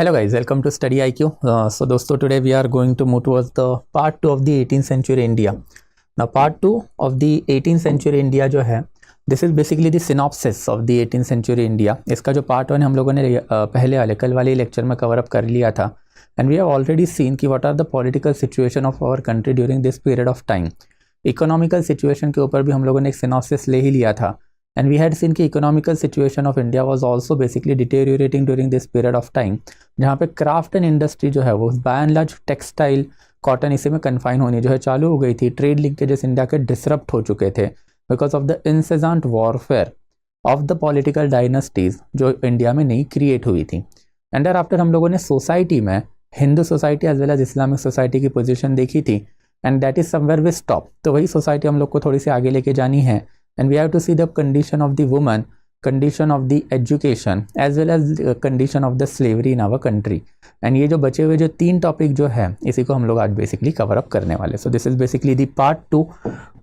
Hello guys, welcome to Study IQ. So दोस्तों, today we are going to move towards the part 2 of the 18th century India. Now part 2 of the 18th century India जो है, this is basically the synopsis of the 18th century India. इसका जो part 1 हम लोगों ने पहले वाले कल वाले लेक्चर में कवर अप कर लिया था. And we have already seen कि what are the political situation of our country during this period of time. Economical situation के ऊपर भी हम लोगों ने एक synopsis ले ही लिया था. And we had seen कि economical situation of India was also basically deteriorating during this period of time, जहाँ पे क्राफ्ट एंड इंडस्ट्री जो है वो by and large textile cotton इसी में कन्फाइन होनी जो है चालू हो गई थी. ट्रेड लिंकेजेस इंडिया के डिसरप्ट हो चुके थे because of the incessant warfare of the political dynasties जो इंडिया में नई क्रिएट हुई थी. एंड देयर आफ्टर हम लोगों ने सोसाइटी में Hindu society as well as Islamic society की पोजिशन देखी थी. And that is somewhere we stop. तो वही सोसाइटी हम लोग को थोड़ी सी आगे लेके जानी है. And we have to see the condition of the woman, condition of the education as well as the condition of the slavery in our country. And ये जो बचे हुए जो 3 टॉपिक जो है इसी को हम लोग आज बेसिकली कवर अप करने वाले. So this is basically the part 2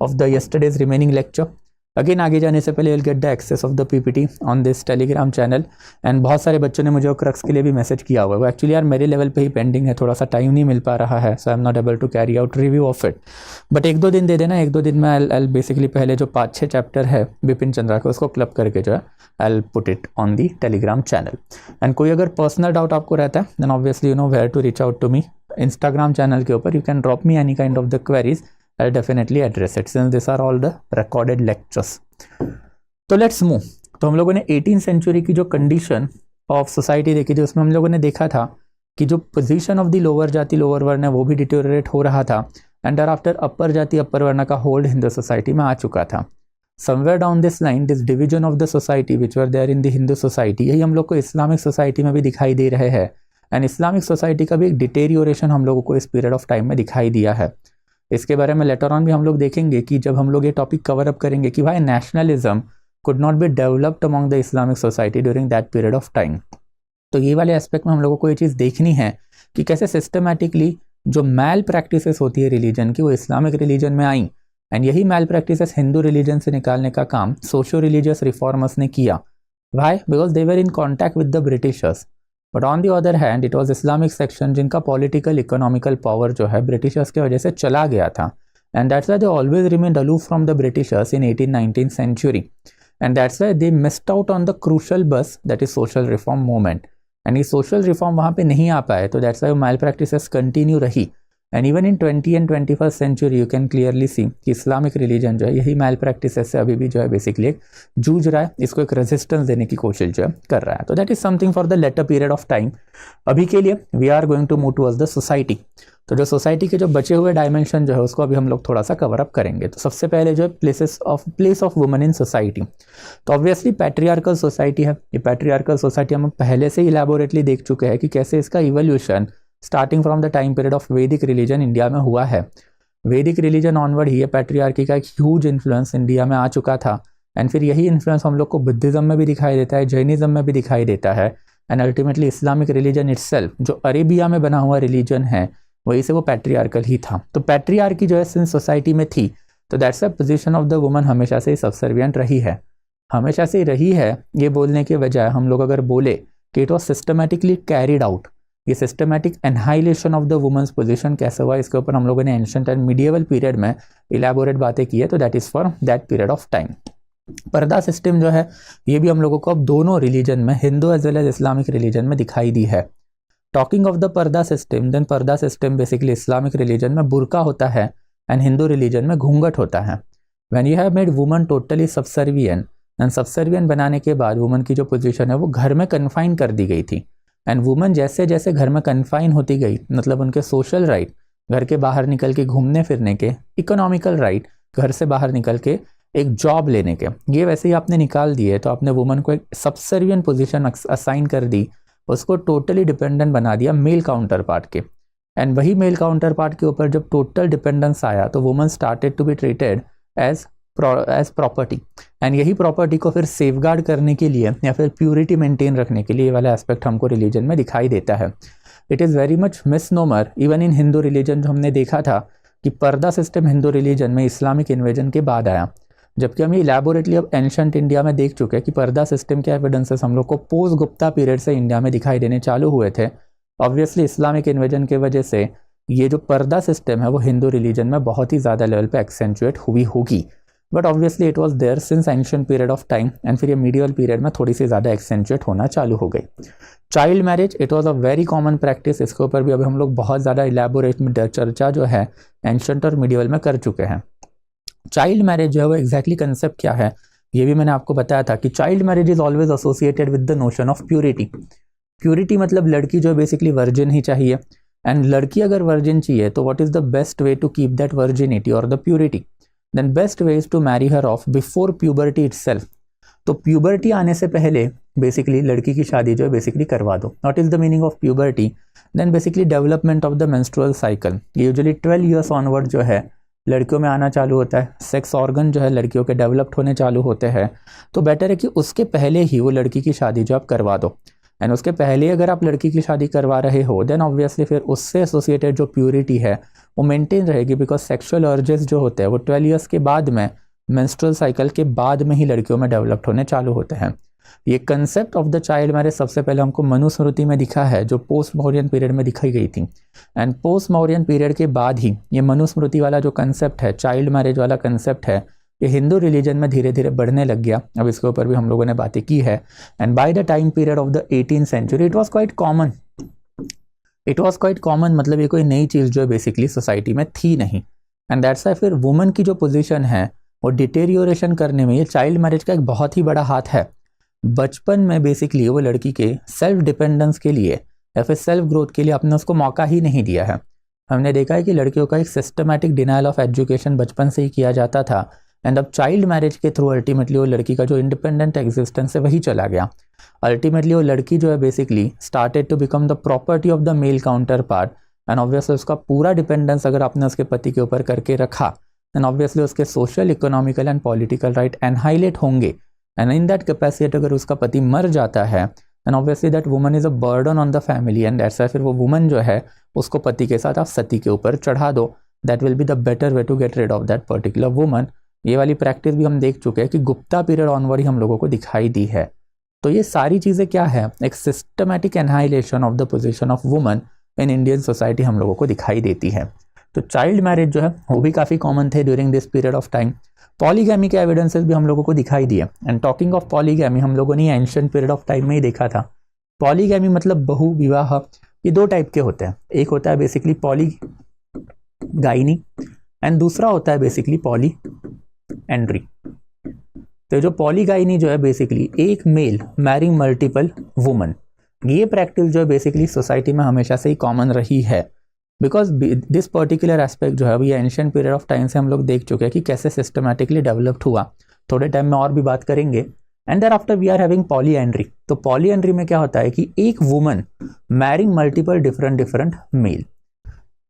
of the yesterday's remaining lecture. Again आगे जाने से पहले will get the access of the PPT on this Telegram channel. And बहुत सारे बच्चों ने मुझे क्रक्स के लिए भी मैसेज किया हुआ है. वो एक्चुअली यार मेरे लेवल पे ही पेंडिंग है, थोड़ा सा टाइम नहीं मिल पा रहा है. So I am not able to carry out review of it. But 1-2 दिन दे देना. 1-2 दिन में आई बेसिकली पहले जो 5-6 चैप्टर है बिपिन चंद्रा का उसको क्लब करके जो है I put it on the Telegram channel. And कोई अगर पर्सनल डाउट आपको रहता है then obviously you know where to reach out to me. Instagram channel के ऊपर you can drop me any kind of the queries. I'll definitely address it since these are all the recorded lectures. तो let's move. तो हम लोगों ने 18th century की जो condition of society देखी थी उसमें हम लोगों ने देखा था कि जो पोजीशन ऑफ द लोअर जाति लोअर वर्ण है वो भी डिटोरेट हो रहा था. And after upper jati upper वर्ण का होल्ड हिंदू सोसाइटी में आ चुका था. Somewhere down this line this division of the society which were there in the Hindu society यही हम लोग को इस्लामिक सोसाइटी में भी दिखाई दे रहे हैं. एंड इस्लामिक सोसाइटी का भी एक डिटेरियोरेशन हम लोगों को इस पीरियड ऑफ टाइम में दिखाई दिया है. इसके बारे में लेटर ऑन भी हम लोग देखेंगे कि जब हम लोग ये टॉपिक कवर अप करेंगे कि भाई nationalism could not be developed among the Islamic society during that period of time. तो ये वाले एस्पेक्ट में हम लोगों को ये चीज़ देखनी है कि कैसे सिस्टमैटिकली जो मैल प्रैक्टिसेस होती है रिलीजन की वो इस्लामिक रिलीजन में आई. एंड यही मैल प्रैक्टिसेस हिंदू रिलीजन से निकालने का काम सोशो रिलीजियस रिफॉर्मर्स ने किया. Why? Because they were in contact with the Britishers. But on the other hand it was Islamic section जिनका पॉलिटिकल इकोनॉमिकल पावर जो है ब्रिटिशर्स की वजह से चला गया था. And that's why they always remained aloof from the Britishers in 18th-19th century. And that's why they missed out on the crucial bus that is social reform movement. And ये social reform वहाँ पे नहीं आ पाए तो that's why malpractices continue रही. And even in 20 and 21st century you can clearly see कि Islamic religion जो है यही malpractices से अभी भी जो है बेसिकली एक जूझ रहा है, इसको एक रेजिस्टेंस देने की कोशिश जो है कर रहा है. तो that is something for the latter period of time. अभी के लिए we are going to move towards the society. तो जो सोसाइटी के जो बचे हुए डायमेंशन जो है उसको अभी हम लोग थोड़ा सा कवर अप करेंगे. तो सबसे पहले जो है place of women in society. तो ऑब्वियसली पैट्रियार्कल सोसाइटी है. ये पैट्रियार्कल सोसाइटी हम पहले से इलैबोरेटली देख चुके हैं कि कैसे इसका evolution starting from the time period of वैदिक रिलीजन इंडिया में हुआ है. वैदिक रिलीजन ऑनवर्ड ही पैट्रियार्की का एक ह्यूज इन्फ्लुएंस इंडिया में आ चुका था. एंड फिर यही इन्फ्लुएंस हम लोग को बुद्धिज्म में भी दिखाई देता है, जैनिज्म में भी दिखाई देता है. And ultimately Islamic religion itself जो अरेबिया में बना हुआ रिलीजन है वही से वो पैट्रियार्कल ही था. तो पैट्रियार्की जो है सिंस सोसाइटी में थी तो that's a position of the woman हमेशा से सबसर्विएंट रही है. हमेशा से रही है ये बोलने के बजाय हम लोग अगर बोले कि it was systematically carried out. ये systematic annihilation of the women's position कैसे हुआ इसके ऊपर हम लोगों ने एंशिएंट एंड मिडिएवल पीरियड में इलैबोरेट बातें की है. तो that is for that period of time. Purdah system जो है ये भी हम लोगों को अब दोनों रिलीजन में Hindu as well as Islamic religion में दिखाई दी है. Talking of the purdah system then purdah system basically Islamic religion में बुर्का होता है एंड हिंदू रिलीजन में घूंघट होता है. When you have made woman totally subservient and subservient बनाने के बाद वुमन की जो पोजीशन है वो घर में कन्फाइन कर दी गई थी. एंड वुमन जैसे जैसे घर में कन्फाइन होती गई मतलब उनके सोशल राइट, घर के बाहर निकल के घूमने फिरने के, इकोनॉमिकल राइट, घर से बाहर निकल के एक जॉब लेने के, ये वैसे ही आपने निकाल दिए तो आपने वुमन को एक सबसर्विएंट पोजीशन असाइन कर दी. उसको टोटली डिपेंडेंट बना दिया मेल काउंटर पार्ट के. एंड वही मेल काउंटर पार्ट के ऊपर जब टोटल डिपेंडेंस आया तो woman started to be treated as property. And यही प्रॉपर्टी को फिर सेफगार्ड करने के लिए या फिर प्यूरिटी मेंटेन रखने के लिए ये वाला एस्पेक्ट हमको रिलीजन में दिखाई देता है. It is very much misnomer even in Hindu religion जो हमने देखा था कि पर्दा सिस्टम हिंदू रिलीजन में इस्लामिक इन्वेजन के बाद आया. जबकि हम इलैबोरेटली अब एंशंट इंडिया में देख चुके हैं कि पर्दा सिस्टम के एविडेंसेस हम लोग को पोस्ट गुप्ता पीरियड से इंडिया में दिखाई देने चालू हुए थे. ऑब्वियसली इस्लामिक इन्वेजन की वजह से ये जो पर्दा सिस्टम है वो हिंदू रिलीजन में बहुत ही ज़्यादा लेवल पे एक्सेंचुएट हुई होगी, but obviously it was there since ancient period of time and फिर ये मीडियल पीरियड में थोड़ी सी ज़्यादा एक्सेंचुएट होना चालू हो गई। Child marriage it was a very common practice, इसके ऊपर भी अभी हम लोग बहुत ज़्यादा इलेबोरेट में चर्चा जो है एंशिएंट और मीडियल में कर चुके हैं। चाइल्ड मैरिज जो है वो एग्जैक्टली कंसेप्ट क्या है ये भी मैंने आपको बताया था कि child marriage is always associated with the notion of purity. Purity मतलब लड़की जो है बेसिकली वर्जिन ही चाहिए, एंड लड़की अगर वर्जिन चाहिए तो what is the best way to keep that virginity और the purity, then best way is to marry her off before puberty itself. तो प्यूबर्टी आने से पहले बेसिकली लड़की की शादी जो है बेसिकली करवा दो। What is the meaning of puberty, then basically development of the menstrual cycle. Usually 12 years onward जो है लड़कियों में आना चालू होता है, सेक्स ऑर्गन जो है लड़कियों के डेवलप्ड होने चालू होते हैं, तो बेटर है कि उसके पहले ही वो लड़की की शादी जो आप करवा दो। एंड उसके पहले अगर आप लड़की की शादी करवा रहे हो देन ऑब्वियसली फिर उससे एसोसिएटेड जो प्योरिटी है वो मेंटेन रहेगी, बिकॉज सेक्सुअल अर्जेस जो होते हैं वो 12 ईयर्स के बाद में मेंस्ट्रुअल साइकिल के बाद में ही लड़कियों में डेवलप्ड होने चालू होते हैं। ये concept of the child marriage सबसे पहले हमको मनुस्मृति में दिखा है जो पोस्ट मौर्यन पीरियड में दिखाई गई थी, एंड पोस्ट मौर्यन पीरियड के बाद ही ये मनुस्मृति वाला जो कंसेप्ट है, चाइल्ड मैरिज वाला कंसेप्ट है, ये हिंदू रिलीजन में धीरे धीरे बढ़ने लग गया। अब इसके ऊपर भी हम लोगों ने बातें की है। And by the time period of the 18th century it was quite common, मतलब ये कोई नई चीज़ जो है बेसिकली सोसाइटी में थी नहीं, एंड दैट्स वाई फिर वुमेन की जो पोजीशन है वो डिटेरियोरेशन करने में ये चाइल्ड मैरिज का एक बहुत ही बड़ा हाथ है। बचपन में बेसिकली वो लड़की के सेल्फ डिपेंडेंस के लिए या फिर सेल्फ ग्रोथ के लिए आपने उसको मौका ही नहीं दिया है। हमने देखा है कि लड़कियों का एक सिस्टमैटिक डिनायल ऑफ एजुकेशन बचपन से ही किया जाता था, एंड अब चाइल्ड मैरिज के थ्रू अल्टीमेटली वो लड़की का जो इंडिपेंडेंट एग्जिस्टेंस है वही चला गया। अल्टीमेटली वो लड़की जो है basically started to become the property of the male counterpart, and obviously उसका पूरा डिपेंडेंस अगर आपने उसके पति के ऊपर करके रखा देन ऑब्वियसली उसके social, economical and political right annihilate होंगे, एंड इन दैट कैपेसिटी अगर उसका पति मर जाता है and obviously that woman is a burden on the family, and that's why फिर वो वुमन जो है उसको पति के साथ आप सती के ऊपर चढ़ा दो। That will be the better way to get rid of that particular woman. ये वाली प्रैक्टिस भी हम देख चुके हैं कि गुप्ता पीरियड ऑनवर्ड ही हम लोगों को दिखाई दी है। तो ये सारी चीज़ें क्या है, एक systematic annihilation of the position of woman in Indian society हम लोगों को दिखाई देती है। तो चाइल्ड मैरिज जो है वो भी काफ़ी कॉमन थे during this period of time. Polygamy के एविडेंसेस भी हम लोगों को दिखाई दिए, एंड टॉकिंग ऑफ पॉलीगैमी हम लोगों ने एंशिएंट पीरियड ऑफ टाइम में ही देखा था। पॉलीगैमी मतलब बहु विवाह, ये दो टाइप के होते हैं, एक होता है बेसिकली पॉलीगाइनी एंड दूसरा होता है बेसिकली पॉली एंड्री। तो जो पॉलीगाइनी जो है बेसिकली एक मेल मैरिंग मल्टीपल वुमन, ये प्रैक्टिस जो है बेसिकली सोसाइटी में हमेशा से ही कॉमन रही है, बिकॉज दिस पर्टिकुलर एस्पेक्ट जो है अभी एंशिएंट पीरियड ऑफ टाइम से हम लोग देख चुके हैं कि कैसे सिस्टमैटिकली डेवलप्ड हुआ। थोड़े टाइम में और भी बात करेंगे। And thereafter we are having polyandry. तो पॉलीएंड्री में क्या होता है कि एक woman marrying multiple different male.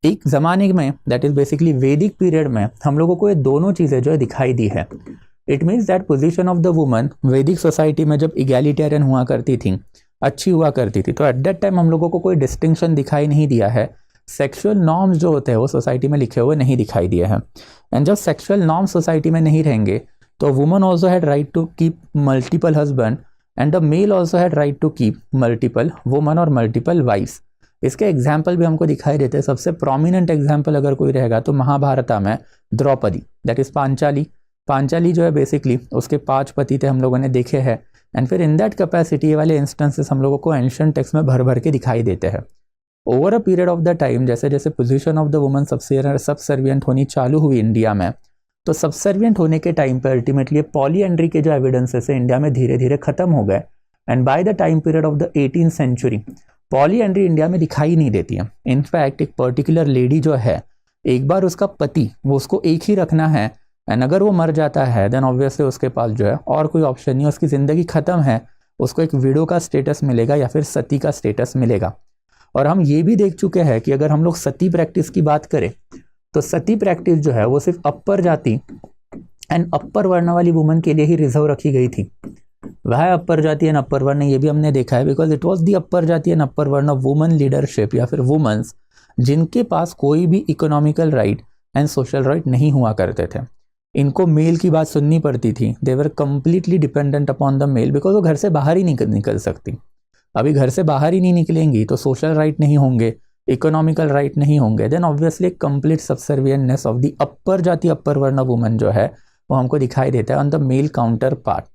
एक ज़माने में that is basically Vedic period में हम लोगों को ये दोनों चीज़ें जो है दिखाई दी है। It means that position of the woman वैदिक सोसाइटी में जब इगैलिटेरियन हुआ करती थी, अच्छी हुआ करती थी, तो एट दैट टाइम हम लोगों को कोई डिस्टिंक्शन दिखाई नहीं दिया है। सेक्सुअल नॉर्म्स जो होते हैं वो सोसाइटी में लिखे हुए नहीं दिखाई दिए हैं। एंड जब सेक्सुअल नॉर्म्स सोसाइटी में नहीं रहेंगे तो woman also had right to keep multiple husband and the male also had right to keep multiple woman और मल्टीपल वाइफ्स। इसके एग्जाम्पल भी हमको दिखाई देते हैं। सबसे प्रोमिनेंट एग्जाम्पल अगर कोई रहेगा तो महाभारता में द्रौपदी, दैट इज पांचाली जो है बेसिकली उसके 5 पति थे हम लोगों ने देखे हैं। एंड फिर इन दैट कैपेसिटी वाले इंस्टेंसेस हम लोगों को एंशिएंट टेक्स्ट में भर भर के दिखाई देते हैं। Over a period of the time जैसे जैसे position of the woman subservient होनी चालू हुई इंडिया में, तो सबसर्विएंट होने के टाइम पर अल्टीमेटली पॉलीएंड्री के जो एविडेंसेस है इंडिया में धीरे धीरे खत्म हो गए। And by the time period of the 18th century polyandry India में दिखाई नहीं देती है। इनफैक्ट एक पर्टिकुलर लेडी जो है, एक बार उसका पति वो उसको एक ही रखना है, एंड अगर वो मर जाता है देन ऑब्वियसली उसके पास जो है और कोई ऑप्शन नहीं है, उसकी ज़िंदगी ख़त्म है, उसको एक विडो का स्टेटस मिलेगा या फिर सती का स्टेटस मिलेगा। और हम ये भी देख चुके हैं कि अगर हम लोग सती प्रैक्टिस की बात करें तो सती प्रैक्टिस जो है वो सिर्फ अपर जाति एंड अपर वर्ण वाली वुमन के लिए ही रिजर्व रखी गई थी। वह अपर जाति एंड अपर वर्ण ये भी हमने देखा है, because it was the upper जाति एंड अपर वर्ण ऑफ वुमन लीडरशिप या फिर वुमेन्स जिनके पास कोई भी economical right and social right नहीं हुआ करते थे। इनको मेल की बात सुननी पड़ती थी। They were completely dependent upon the male, because वो घर से बाहर ही नहीं निकल सकती। अभी घर से बाहर ही नहीं निकलेंगी तो सोशल राइट नहीं होंगे, इकोनॉमिकल राइट नहीं होंगे, then obviously complete subservientness of the upper jati upper वर्ण वुमन जो है वो हमको दिखाई देता है on the male counterpart.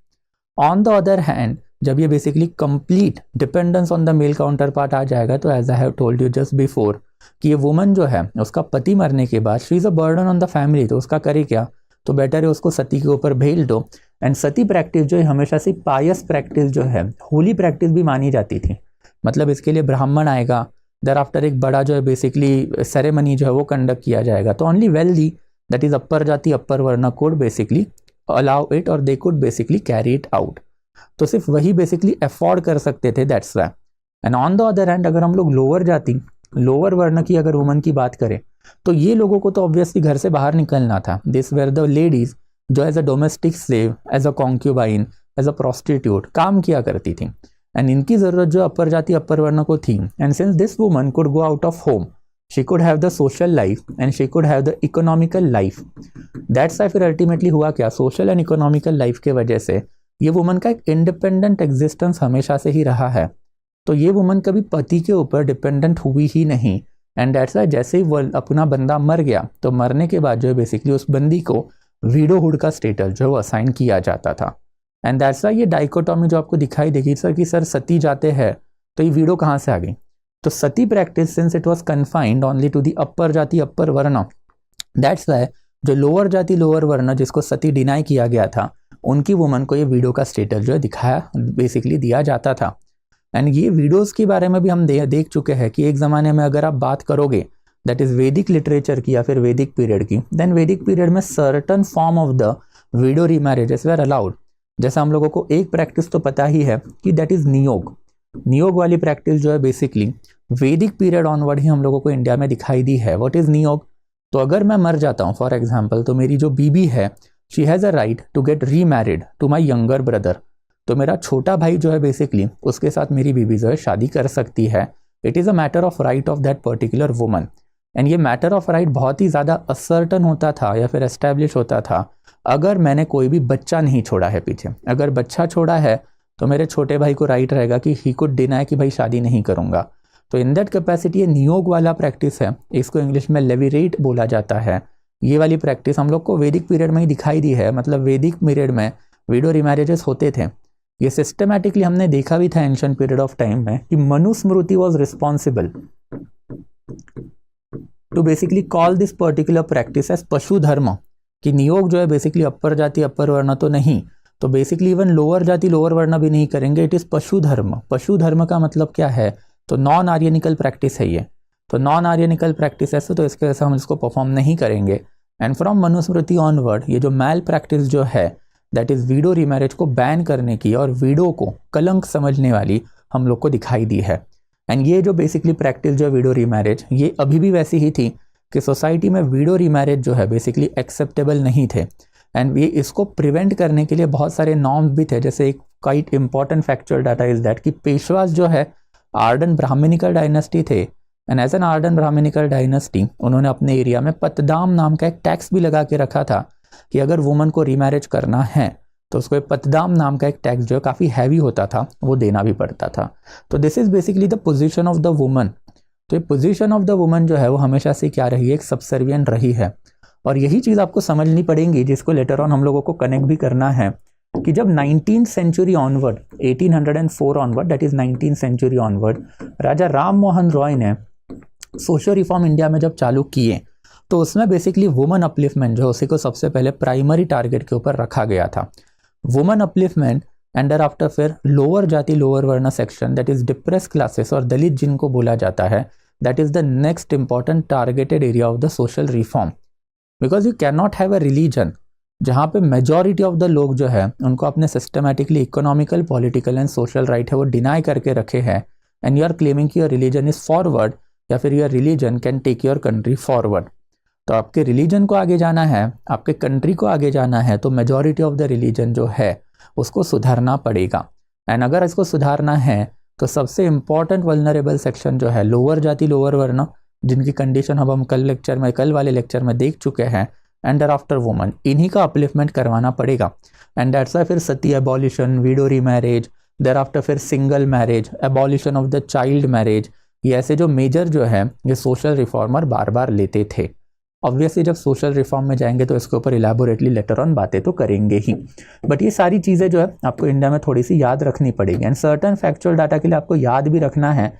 On the other hand जब ये basically complete dependence on the male counterpart आ जाएगा तो as I have told you just before कि ये वुमन जो है उसका पति मरने के बाद she is a burden on the family, तो उसका करे क्या, तो बेटर है उसको सती के ऊपर भेज दो। एंड सती प्रैक्टिस जो है हमेशा से पायस प्रैक्टिस जो है, होली प्रैक्टिस भी मानी जाती थी। मतलब इसके लिए ब्राह्मण आएगा, देर आफ्टर एक बड़ा जो है बेसिकली सेरेमनी जो है वो कंडक्ट किया जाएगा, तो only wealthy that is upper jati upper वर्ण कोड बेसिकली अलाउ इट और they could basically carry it out. तो सिर्फ वही बेसिकली अफोर्ड कर सकते थे, that's why. And on the other hand अगर हम लोग लोअर जाति लोअर वर्ण की अगर वुमन की बात करें तो ये लोगों को तो ऑब्वियसली घर से बाहर निकलना था। दिस वेर द लेडीज जो as a domestic slave, as a concubine, as a prostitute काम किया करती थी। एंड इनकी ज़रूरत जो अपर जाति अपर वर्ण को थी। And since this woman could go out of home, she could have the social life and she could have the economical life. That's why फिर अल्टीमेटली हुआ क्या, सोशल एंड इकोनॉमिकल लाइफ के वजह से ये वुमन का एक इंडिपेंडेंट एग्जिस्टेंस हमेशा से ही रहा है। तो ये वुमन कभी पति के ऊपर डिपेंडेंट हुई ही नहीं। एंड दैट्स वाई जैसे ही वो अपना बंदा मर गया तो मरने के बाद जो है बेसिकली उस बंदी को वीडोहुड का स्टेटस जो है वो असाइन किया जाता था। एंड दैट्स वाई ये डाइकोटॉमी जो आपको दिखाई देगी सर कि सर सती जाते हैं तो ये वीडो कहाँ से आ गई, तो sati practice since it was confined only to the upper jati upper varna, that's why जो लोअर जाति लोअर वर्ण जिसको सती डिनाई किया गया था उनकी वुमन को ये वीडो का स्टेटस जो है दिखाया बेसिकली दिया जाता था। एंड ये वीडियोज़ के बारे में भी हम देख चुके हैं कि एक ज़माने में अगर आप बात करोगे दैट इज़ वैदिक लिटरेचर की या फिर वैदिक पीरियड की, देन वैदिक पीरियड में certain form of the widow remarriages were allowed. जैसा हम लोगों को एक प्रैक्टिस तो पता ही है कि दैट इज़ नियोग। नियोग वाली प्रैक्टिस जो है बेसिकली वैदिक पीरियड ऑनवर्ड ही हम लोगों को इंडिया में दिखाई दी है। व्हाट इज़ नियोग, तो अगर मैं मर जाता हूँ फॉर एग्जाम्पल तो मेरी जो बीबी है she has a right to get remarried to my younger brother, तो मेरा छोटा भाई जो है बेसिकली उसके साथ मेरी बीबी जो है शादी कर सकती है। It is a matter of right of that particular woman. And ये मैटर ऑफ राइट बहुत ही ज़्यादा असर्टन होता था या फिर एस्टैब्लिश होता था अगर मैंने कोई भी बच्चा नहीं छोड़ा है पीछे। अगर बच्चा छोड़ा है तो मेरे छोटे भाई को राइट रहेगा कि ही कुड डिनाई कि भाई शादी नहीं करूँगा। तो इन दैट कैपेसिटी ये नियोग वाला प्रैक्टिस है, इसको इंग्लिश में लेविरेट बोला जाता है। ये वाली प्रैक्टिस हम लोग को वैदिक पीरियड में ही दिखाई दी है। मतलब वैदिक पीरियड में वीडियो रिमैरेजेस होते थे। ये सिस्टमैटिकली हमने देखा भी था एंशिएंट पीरियड ऑफ टाइम में कि Manusmriti was responsible to basically call this particular practice as pashu dharma, कि नियोग जो है बेसिकली अपर जाति अपर वर्ण तो नहीं, तो बेसिकली इवन लोअर जाति लोअर वर्ण भी नहीं करेंगे, इट इज़ पशु धर्म। पशु धर्म का मतलब क्या है, तो नॉन आर्यनिकल प्रैक्टिस है ये। तो नॉन आर्यनिकल प्रैक्टिस है तो इसके वजह से हम इसको परफॉर्म नहीं करेंगे। एंड फ्रॉम मनुस्मृति ऑनवर्ड ये जो मैल प्रैक्टिस जो है दैट इज़ वीडो रीमैरेज को बैन करने की और वीडो को कलंक समझने वाली हम लोग को दिखाई दी है। एंड ये जो बेसिकली प्रैक्टिस जो है वीडो रीमैरेज ये अभी भी वैसी ही थी कि सोसाइटी में वीडो रीमैरेज जो है बेसिकली एक्सेप्टेबल नहीं थे। एंड ये इसको प्रिवेंट करने के लिए बहुत सारे नॉर्म्स भी थे। जैसे एक quite important factual data is that कि पेशवास जो है आर्डन ब्राह्मणिकल डायनेस्टी थे। And as an ardent Brahmanical dynasty उन्होंने अपने एरिया में पतदाम नाम का एक टैक्स भी लगा के रखा था कि अगर वुमन को रीमैरेज करना है तो उसको पतदाम नाम का एक टैक्स जो है काफ़ी हैवी होता था वो देना भी पड़ता था। तो this is basically the position of the woman. तो ये पोजीशन ऑफ द वुमन जो है वो हमेशा से क्या रही है, एक सबसर्विएंट रही है। और यही चीज़ आपको समझनी पड़ेगी जिसको लेटर ऑन हम लोगों को कनेक्ट भी करना है कि जब 19th century onward 1804 onward that is 19th century onward Raja Ram Mohan Roy ने सोशल रिफॉर्म इंडिया में जब चालू किए तो उसमें बेसिकली वुमन अपलिफ्टमेंट जो उसी को सबसे पहले प्राइमरी टारगेट के ऊपर रखा गया था। वुमन अपलिफ्टमेंट एंड आफ्टर फिर लोअर जाति लोअर वर्ण section that is depress classes और दलित जिनको बोला जाता है that is the next important targeted area of the social reform. Because you can not have a religion जहाँ पे मेजॉरिटी ऑफ द लोग जो है उनको अपने systematically economical political and social right है वो डिनाई करके रखे हैं एंड यू आर क्लेमिंग कि योर रिलीजन इज फॉरवर्ड या फिर your religion can take your country forward. तो आपके रिलीजन को आगे जाना है, आपके कंट्री को आगे जाना है तो मेजॉरिटी ऑफ द रिलीजन जो है उसको सुधारना पड़ेगा। एंड अगर इसको सुधारना है तो सबसे इंपॉर्टेंट वल्नरेबल सेक्शन जो है लोअर जाति लोअर वर्ण जिनकी कंडीशन अब हम कल वाले लेक्चर में देख चुके हैं एंड आफ्टर वुमन, इन्हीं का अपलिफ्टमेंट करवाना पड़ेगा। एंड दैट्स वाई फिर sati abolition, widow remarriage, thereafter फिर single marriage, abolition of the child marriage, ये ऐसे जो मेजर जो है ये सोशल रिफॉर्मर बार बार लेते थे। ऑब्वियसली जब सोशल रिफॉर्म में जाएंगे तो इसके ऊपर इलेबोरेटली लेटर ऑन बातें तो करेंगे ही, बट ये सारी चीज़ें जो है आपको इंडिया में थोड़ी सी याद रखनी पड़ेगी। एंड सर्टन फैक्चुअल डाटा के लिए आपको याद भी रखना है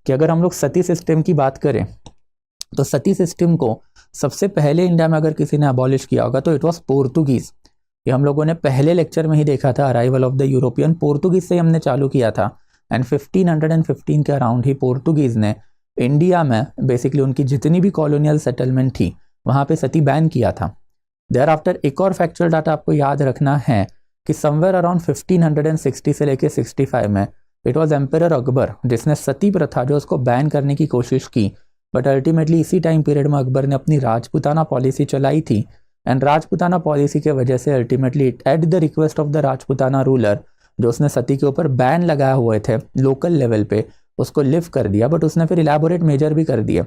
कि अगर हम लोग सती सिस्टम की बात करें तो सती सिस्टम को सबसे पहले इंडिया में अगर किसी ने अबॉलिश किया होगा तो इट वॉज पोर्तुगीज। ये हम लोगों ने पहले लेक्चर में ही देखा था, arrival of the European, Portuguese से हमने चालू किया था। एंड 1515 के अराउंड ही पोर्तुगीज ने इंडिया में बेसिकली उनकी जितनी भी कॉलोनियल सेटलमेंट थी वहाँ पे सती बैन किया था। देयर आफ्टर एक और फैक्चुअल डाटा आपको याद रखना है कि समवेयर अराउंड 1560 से लेके 65 में इट वॉज एम्परर अकबर जिसने सती प्रथा जो उसको बैन करने की कोशिश की, बट अल्टीमेटली इसी टाइम पीरियड में अकबर ने अपनी राजपूताना पॉलिसी चलाई थी। एंड राजपूताना पॉलिसी के वजह से ultimately at the request of the Rajputana ruler जो उसने सती के ऊपर बैन लगाए हुए थे लोकल लेवल पे उसको लिफ्ट कर दिया, बट उसने फिर इलेबोरेट मेजर भी कर दिया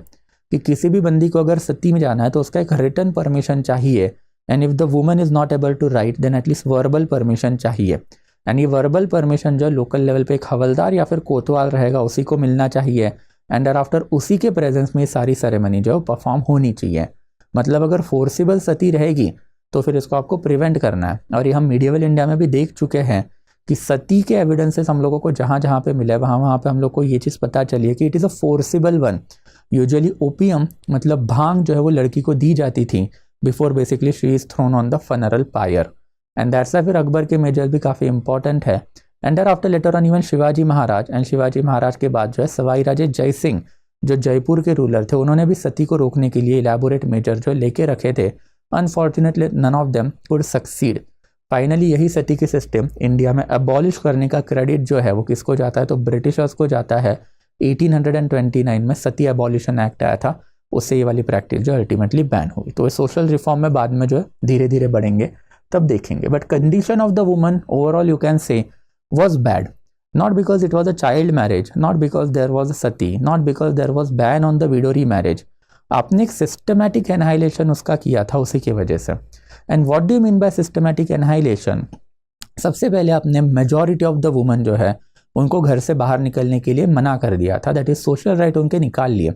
कि किसी भी बंदी को अगर सती में जाना है तो उसका एक रिटन परमिशन चाहिए। And if the woman is not able to write then at least verbal permission चाहिए। एंड ये वर्बल परमिशन जो लोकल लेवल पे एक हवलदार या फिर कोतवाल रहेगा उसी को मिलना चाहिए। एंड आफ्टर उसी के प्रेजेंस में ये सारी सेरेमनी जो परफॉर्म होनी चाहिए। मतलब अगर फोर्सिबल सती रहेगी तो फिर इसको आपको प्रिवेंट करना है। और ये हम मीडिएवल इंडिया में भी देख चुके हैं कि सती के एविडेंसेस हम लोगों को जहाँ जहाँ पे मिले वहाँ पे हम लोग को ये चीज़ पता चली है कि it is a forcible one. Usually opium मतलब भांग जो है वो लड़की को दी जाती थी before basically she is thrown on the funeral pyre. And that's why फिर अकबर के मेजर भी काफ़ी इंपॉर्टेंट है। And thereafter later on even Shivaji Maharaj, and Shivaji Maharaj के बाद जो है सवाई राजे जय सिंह जो जयपुर के रूलर थे उन्होंने भी सती को रोकने के लिए इलेबोरेट मेजर जो लेके रखे थे। Unfortunately none of them could succeed. Finally यही सती के सिस्टम इंडिया में अबॉलिश करने का क्रेडिट जो है वो किसको जाता है तो ब्रिटिशर्स को जाता है। 1829 में सती अबॉलिशन एक्ट आया था, उससे ये वाली प्रैक्टिस जो अल्टीमेटली बैन हुई। तो सोशल रिफॉर्म में बाद में जो है धीरे धीरे बढ़ेंगे तब देखेंगे। But condition of the woman overall you can say was bad, not because it was a child marriage, not because there was a sati, not because there was ban on the widow remarriage. आपने एक systematic annihilation उसका किया था उसी की वजह से। And what do you mean by systematic annihilation? सबसे पहले आपने मेजॉरिटी ऑफ द वुमन जो है उनको घर से बाहर निकलने के लिए मना कर दिया था। दैट इज सोशल राइट उनके निकाल लिए।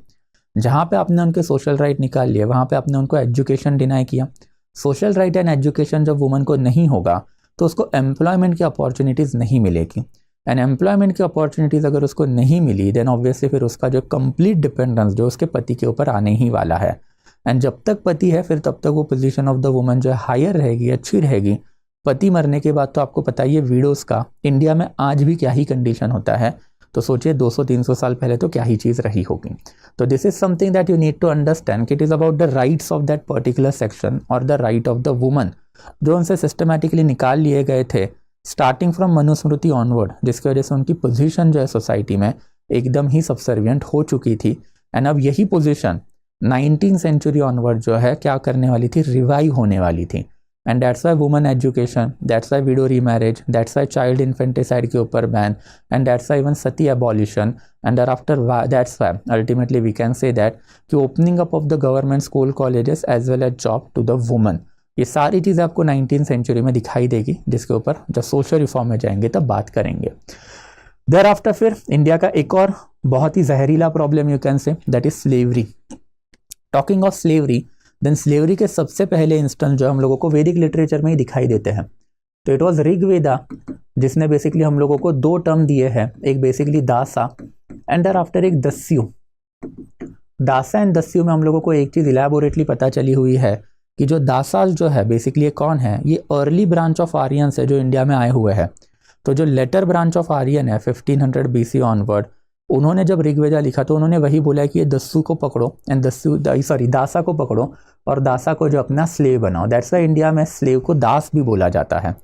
जहाँ पे आपने उनके सोशल राइट निकाल लिए वहाँ पे आपने उनको एजुकेशन डिनाई किया। सोशल राइट एंड एजुकेशन जब वुमन को नहीं होगा तो उसको एम्प्लॉयमेंट की अपॉर्चुनिटीज़ नहीं मिलेगी। एंड एम्प्लॉयमेंट की अपॉर्चुनिटीज़ अगर उसको नहीं मिली देन ऑब्वियसली फिर उसका जो कंप्लीट डिपेंडेंस जो उसके पति के ऊपर आने ही वाला है। एंड जब तक पति है फिर तब तक वो पोजीशन ऑफ द वुमन जो है हायर रहेगी, अच्छी रहेगी। पति मरने के बाद तो आपको पता ही है विडोज़ का इंडिया में आज भी क्या ही कंडीशन होता है। तो सोचिए 200-300 साल पहले तो क्या ही चीज़ रही होगी। तो this is something that you need to understand कि it is about the rights of that particular section और the right of the woman जो उनसे सिस्टमैटिकली निकाल लिए गए थे स्टार्टिंग फ्रॉम मनुस्मृति ऑनवर्ड, जिसकी वजह से उनकी पोजीशन जो है सोसाइटी में एकदम ही सबसर्विएंट हो चुकी थी। एंड अब यही पोजीशन 19th सेंचुरी ऑनवर्ड जो है क्या करने वाली थी, रिवाइव होने वाली थी। And that's why woman education, that's why widow remarriage, that's why child infanticide के ऊपर ban, and that's why even sati abolition, and after that's why ultimately we can say that कि opening up of the government school colleges as well as job to the woman. ये सारी चीज़ें आपको 19th century में दिखाई देगी, जिसके ऊपर जब सोशल रिफॉर्म में जाएंगे तब बात करेंगे। देयर आफ्टर फिर इंडिया का एक और बहुत ही जहरीला problem you can say that is slavery. Talking of slavery, then slavery के सबसे पहले इंस्टेंस जो हम लोगों को वैदिक लिटरेचर में ही दिखाई देते हैं। तो इट वॉज ऋग्वेदा जिसने बेसिकली हम लोगों को दो टर्म दिए हैं, एक बेसिकली दासा एंड देयर आफ्टर एक दस्यु। दासा एंड दस्यु में हम लोगों को एक चीज़ इलेबोरेटली पता चली हुई है कि जो दासाल जो है बेसिकली कौन है, ये अर्ली ब्रांच ऑफ आर्यंस है जो इंडिया में आए हुए हैं। तो जो लेटर ब्रांच ऑफ आर्यन है 1500 BC ऑनवर्ड, उन्होंने जब ऋग्वेदा लिखा तो उन्होंने वही बोला कि ये दस्यु को पकड़ो एंड दासा को पकड़ो और दासा को जो अपना स्लेव बनाओ। दैट्स वाई इंडिया में स्लेव को दास भी बोला जाता है।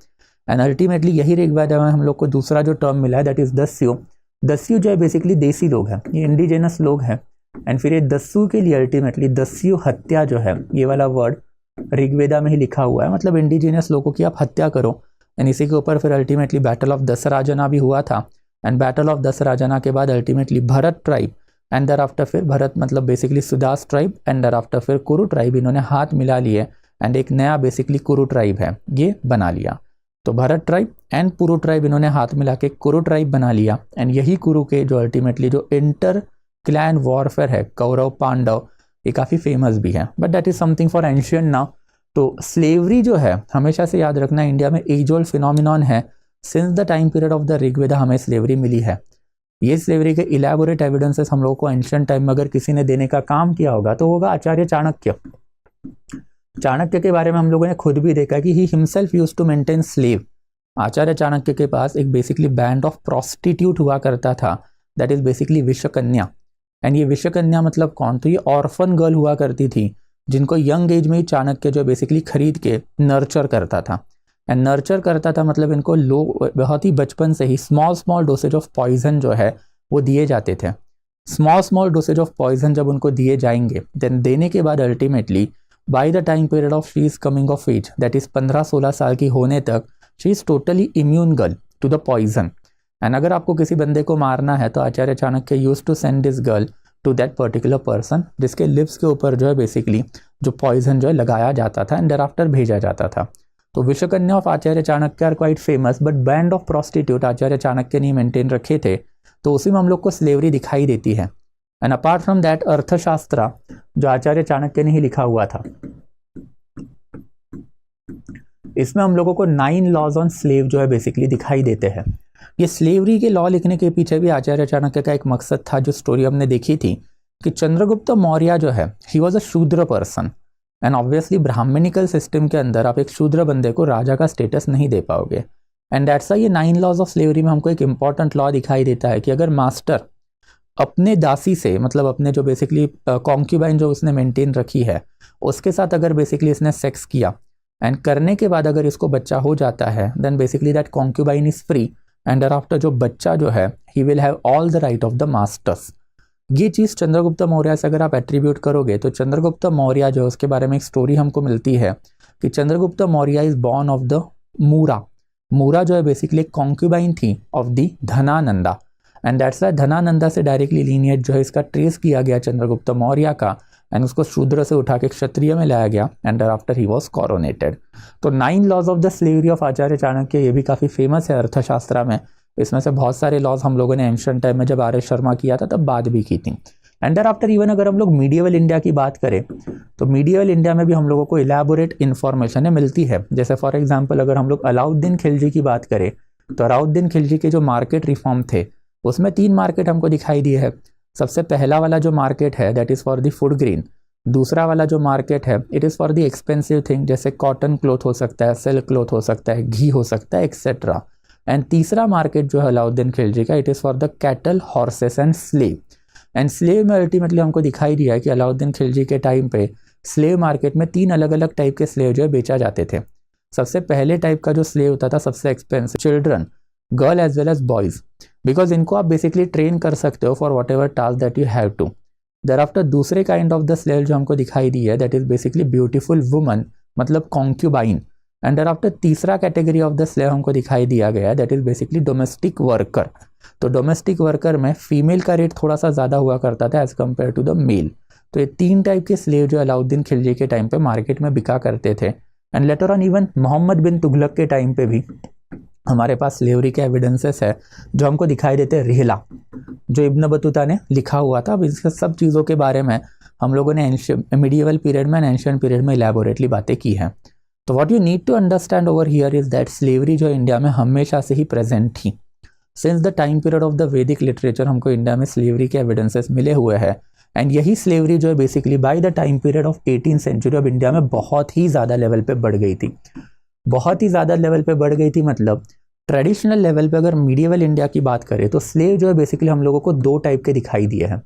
एंड अल्टीमेटली यही ऋग्वेदा में हम लोग को दूसरा जो टर्म मिला है दैट इज दस्यु। दस्यु जो है बेसिकली देसी लोग हैं, ये इंडिजिनस लोग हैं। एंड फिर ये दस्यु के लिए अल्टीमेटली दस्यु हत्या जो है ये वाला वर्ड ऋग्वेदा में ही लिखा हुआ है, मतलब इंडिजिनियस लोगों की आप हत्या करो। एंड इसी के ऊपर फिर अल्टीमेटली बैटल ऑफ दसराजना भी हुआ था। एंड बैटल ऑफ दसराजना के बाद ultimately Bharat tribe and thereafter फिर भरत मतलब basically Sudas tribe and thereafter फिर कुरु ट्राइब, इन्होंने हाथ मिला लिए एंड एक नया बेसिकली कुरु ट्राइब है ये बना लिया। तो Bharat tribe and Puru tribe इन्होंने हाथ मिला के कुरु ट्राइब बना लिया, एंड यही कुरु के जो अल्टीमेटली जो इंटर क्लैन वॉरफेयर है कौरव पांडव, ये काफ़ी फेमस भी है, but that is something for ancient now. तो स्लेवरी जो है हमेशा से याद रखना इंडिया में एज ओल्ड फिनोमिनॉन है। Since the time period of the Rigveda हमें स्लेवरी मिली है। ये स्लेवरी के इलेबोरेट एविडेंसेस हम लोगों को एंशियंट टाइम में अगर किसी ने देने का काम किया होगा तो होगा आचार्य चाणक्य। चाणक्य के बारे में हम लोगों ने खुद भी देखा कि he himself used to maintain slave. Acharya Chanakya के पास एक बेसिकली बैंड ऑफ प्रोस्टिट्यूट हुआ करता था, दैट इज बेसिकली विश्वकन्या। एंड ये विश्वकन्या मतलब कौन? तो ये ऑर्फन गर्ल हुआ करती थी जिनको यंग एज में ही चाणक्य जो बेसिकली खरीद के नर्चर करता था। एंड नर्चर करता था मतलब इनको बहुत ही बचपन से ही स्मॉल डोसेज ऑफ पॉइजन जो है वो दिए जाते थे। स्मॉल डोसेज ऑफ पॉइजन जब उनको दिए जाएंगे देन देने के बाद ultimately by the time period of she is coming of age, that is 15-16 साल की होने तक she is totally immune girl to the poison. And अगर आपको किसी बंदे को मारना है तो Acharya Chanakya used to send this girl to that particular person जिसके लिप्स के ऊपर जो है बेसिकली जो पॉइजन जो है लगाया जाता था एंड देयरआफ्टर भेजा जाता था। तो विश्वकन्या of Acharya Chanakya are quite famous, but band of prostitute Acharya Chanakya ने मेंटेन रखे थे, तो उसी में हम लोग को स्लेवरी दिखाई देती है। एंड अपार्ट फ्रॉम दैट अर्थशास्त्र जो आचार्य चाणक्य ने ही लिखा हुआ था, इसमें हम लोगों को 9 लॉज ऑन स्लेव जो है बेसिकली दिखाई देते हैं। ये स्लेवरी के लॉ लिखने के पीछे भी आचार्य चाणक्य का एक मकसद था, जो स्टोरी हमने देखी थी कि चंद्रगुप्त मौर्य जो है ही was a Shudra person, and obviously Brahmanical system के अंदर आप एक शूद्र बंदे को राजा का स्टेटस नहीं दे पाओगे। एंड दैट्स ये 9 लॉज ऑफ स्लेवरी में हमको एक इंपॉर्टेंट लॉ दिखाई देता है कि अगर मास्टर अपने दासी से मतलब अपने जो बेसिकली कॉन्क्यूबाइन जो उसने मेंटेन रखी है उसके साथ अगर बेसिकली इसने सेक्स किया एंड करने के बाद अगर इसको बच्चा हो जाता है then basically that concubine is free and after जो बच्चा जो है he will have all the right of the masters. ये चीज़ चंद्रगुप्त मौर्य से अगर आप एट्रीब्यूट करोगे तो चंद्रगुप्त मौर्य जो है उसके बारे में एक स्टोरी हमको मिलती है कि Chandragupta Maurya is born of the Mura. Mura जो है बेसिकली एक कॉन्क्यूबाइन थी of the Dhanananda, and that's why Dhanananda से डायरेक्टली लीनिएज जो है इसका ट्रेस किया गया चंद्रगुप्त मौर्य का, एंड उसको शूद्र से उठा के क्षत्रिय में लाया गया and after he was coronated. तो 9 laws of the slavery of Acharya Chanakya ये भी काफ़ी फेमस है अर्थशास्त्र में। इसमें से बहुत सारे लॉज हम लोगों ने एंशिएंट टाइम में जब आर एस शर्मा किया था तब बात भी की थी। एंड आफ्टर इवन अगर हम लोग मीडिएवल इंडिया की बात करें तो मीडिएवल इंडिया में भी हम लोगों को इलेबोरेट इन्फॉर्मेशन मिलती है। जैसे फॉर एग्जाम्पल अगर हम लोग अलाउद्दीन खिलजी की बात करें तो अलाउद्दीन खिलजी के जो मार्केट रिफॉर्म थे उसमें 3 मार्केट हमको दिखाई दिए है। सबसे पहला वाला जो मार्केट है that is for the food grain, दूसरा वाला जो मार्केट है it is for the expensive thing जैसे कॉटन क्लोथ हो सकता है, सिल्क क्लोथ हो सकता है, घी हो सकता है एक्सेट्रा। एंड तीसरा मार्केट जो है अलाउद्दीन खिलजी का it is for the cattle, horses and slave. And slave में अल्टीमेटली हमको दिखाई दिया है कि अलाउद्दीन खिलजी के टाइम पे स्लेव मार्केट में 3 अलग अलग टाइप के स्लेव जो है बेचा जाते थे। सबसे पहले टाइप का जो स्लेव होता था सबसे expensive, children, girl as well as boys, because इनको आप बेसिकली ट्रेन कर सकते हो for whatever task that you have to. Thereafter दूसरे काइंड ऑफ द स्लेव जो हमको दिखाई दी है that is basically beautiful woman मतलब कॉन्क्यूबाइन। एंड देयरआफ्टर तीसरा कैटेगरी ऑफ द स्लेव हमको दिखाई दिया गया है that is basically domestic worker. तो डोमेस्टिक वर्कर में फीमेल का रेट थोड़ा सा ज़्यादा हुआ करता था as compare to the male. तो ये 3 टाइप के स्लेव जो अलाउद्दीन खिलजी के टाइम पे मार्केट में बिका करते थे। And later on even Mohammad bin Tughlaq के टाइम पे भी हमारे पास स्लेवरी के एविडेंसेस है जो हमको दिखाई देते हैं। रिहला जो इब्न बतूता ने लिखा हुआ था। अब इसके सब चीज़ों के बारे में हम लोगों ने मीडिएवल पीरियड में एंड एंशिएंट पीरियड में इलेबोरेटली बातें की हैं। तो what you need to understand over here is that slavery जो इंडिया में हमेशा से ही प्रेजेंट थी। Since the time period of the Vedic literature हमको इंडिया में स्लेवरी के एविडेंसेस मिले हुए हैं। एंड यही स्लेवरी जो है basically by the time period of 18th century अब इंडिया में बहुत ही ज़्यादा लेवल पे बढ़ गई थी। बहुत ही ज़्यादा लेवल पे बढ़ गई थी मतलब ट्रेडिशनल लेवल पे अगर मीडिएवल इंडिया की बात करें तो स्लेव जो है बेसिकली हम लोगों को 2 टाइप के दिखाई दिए हैं।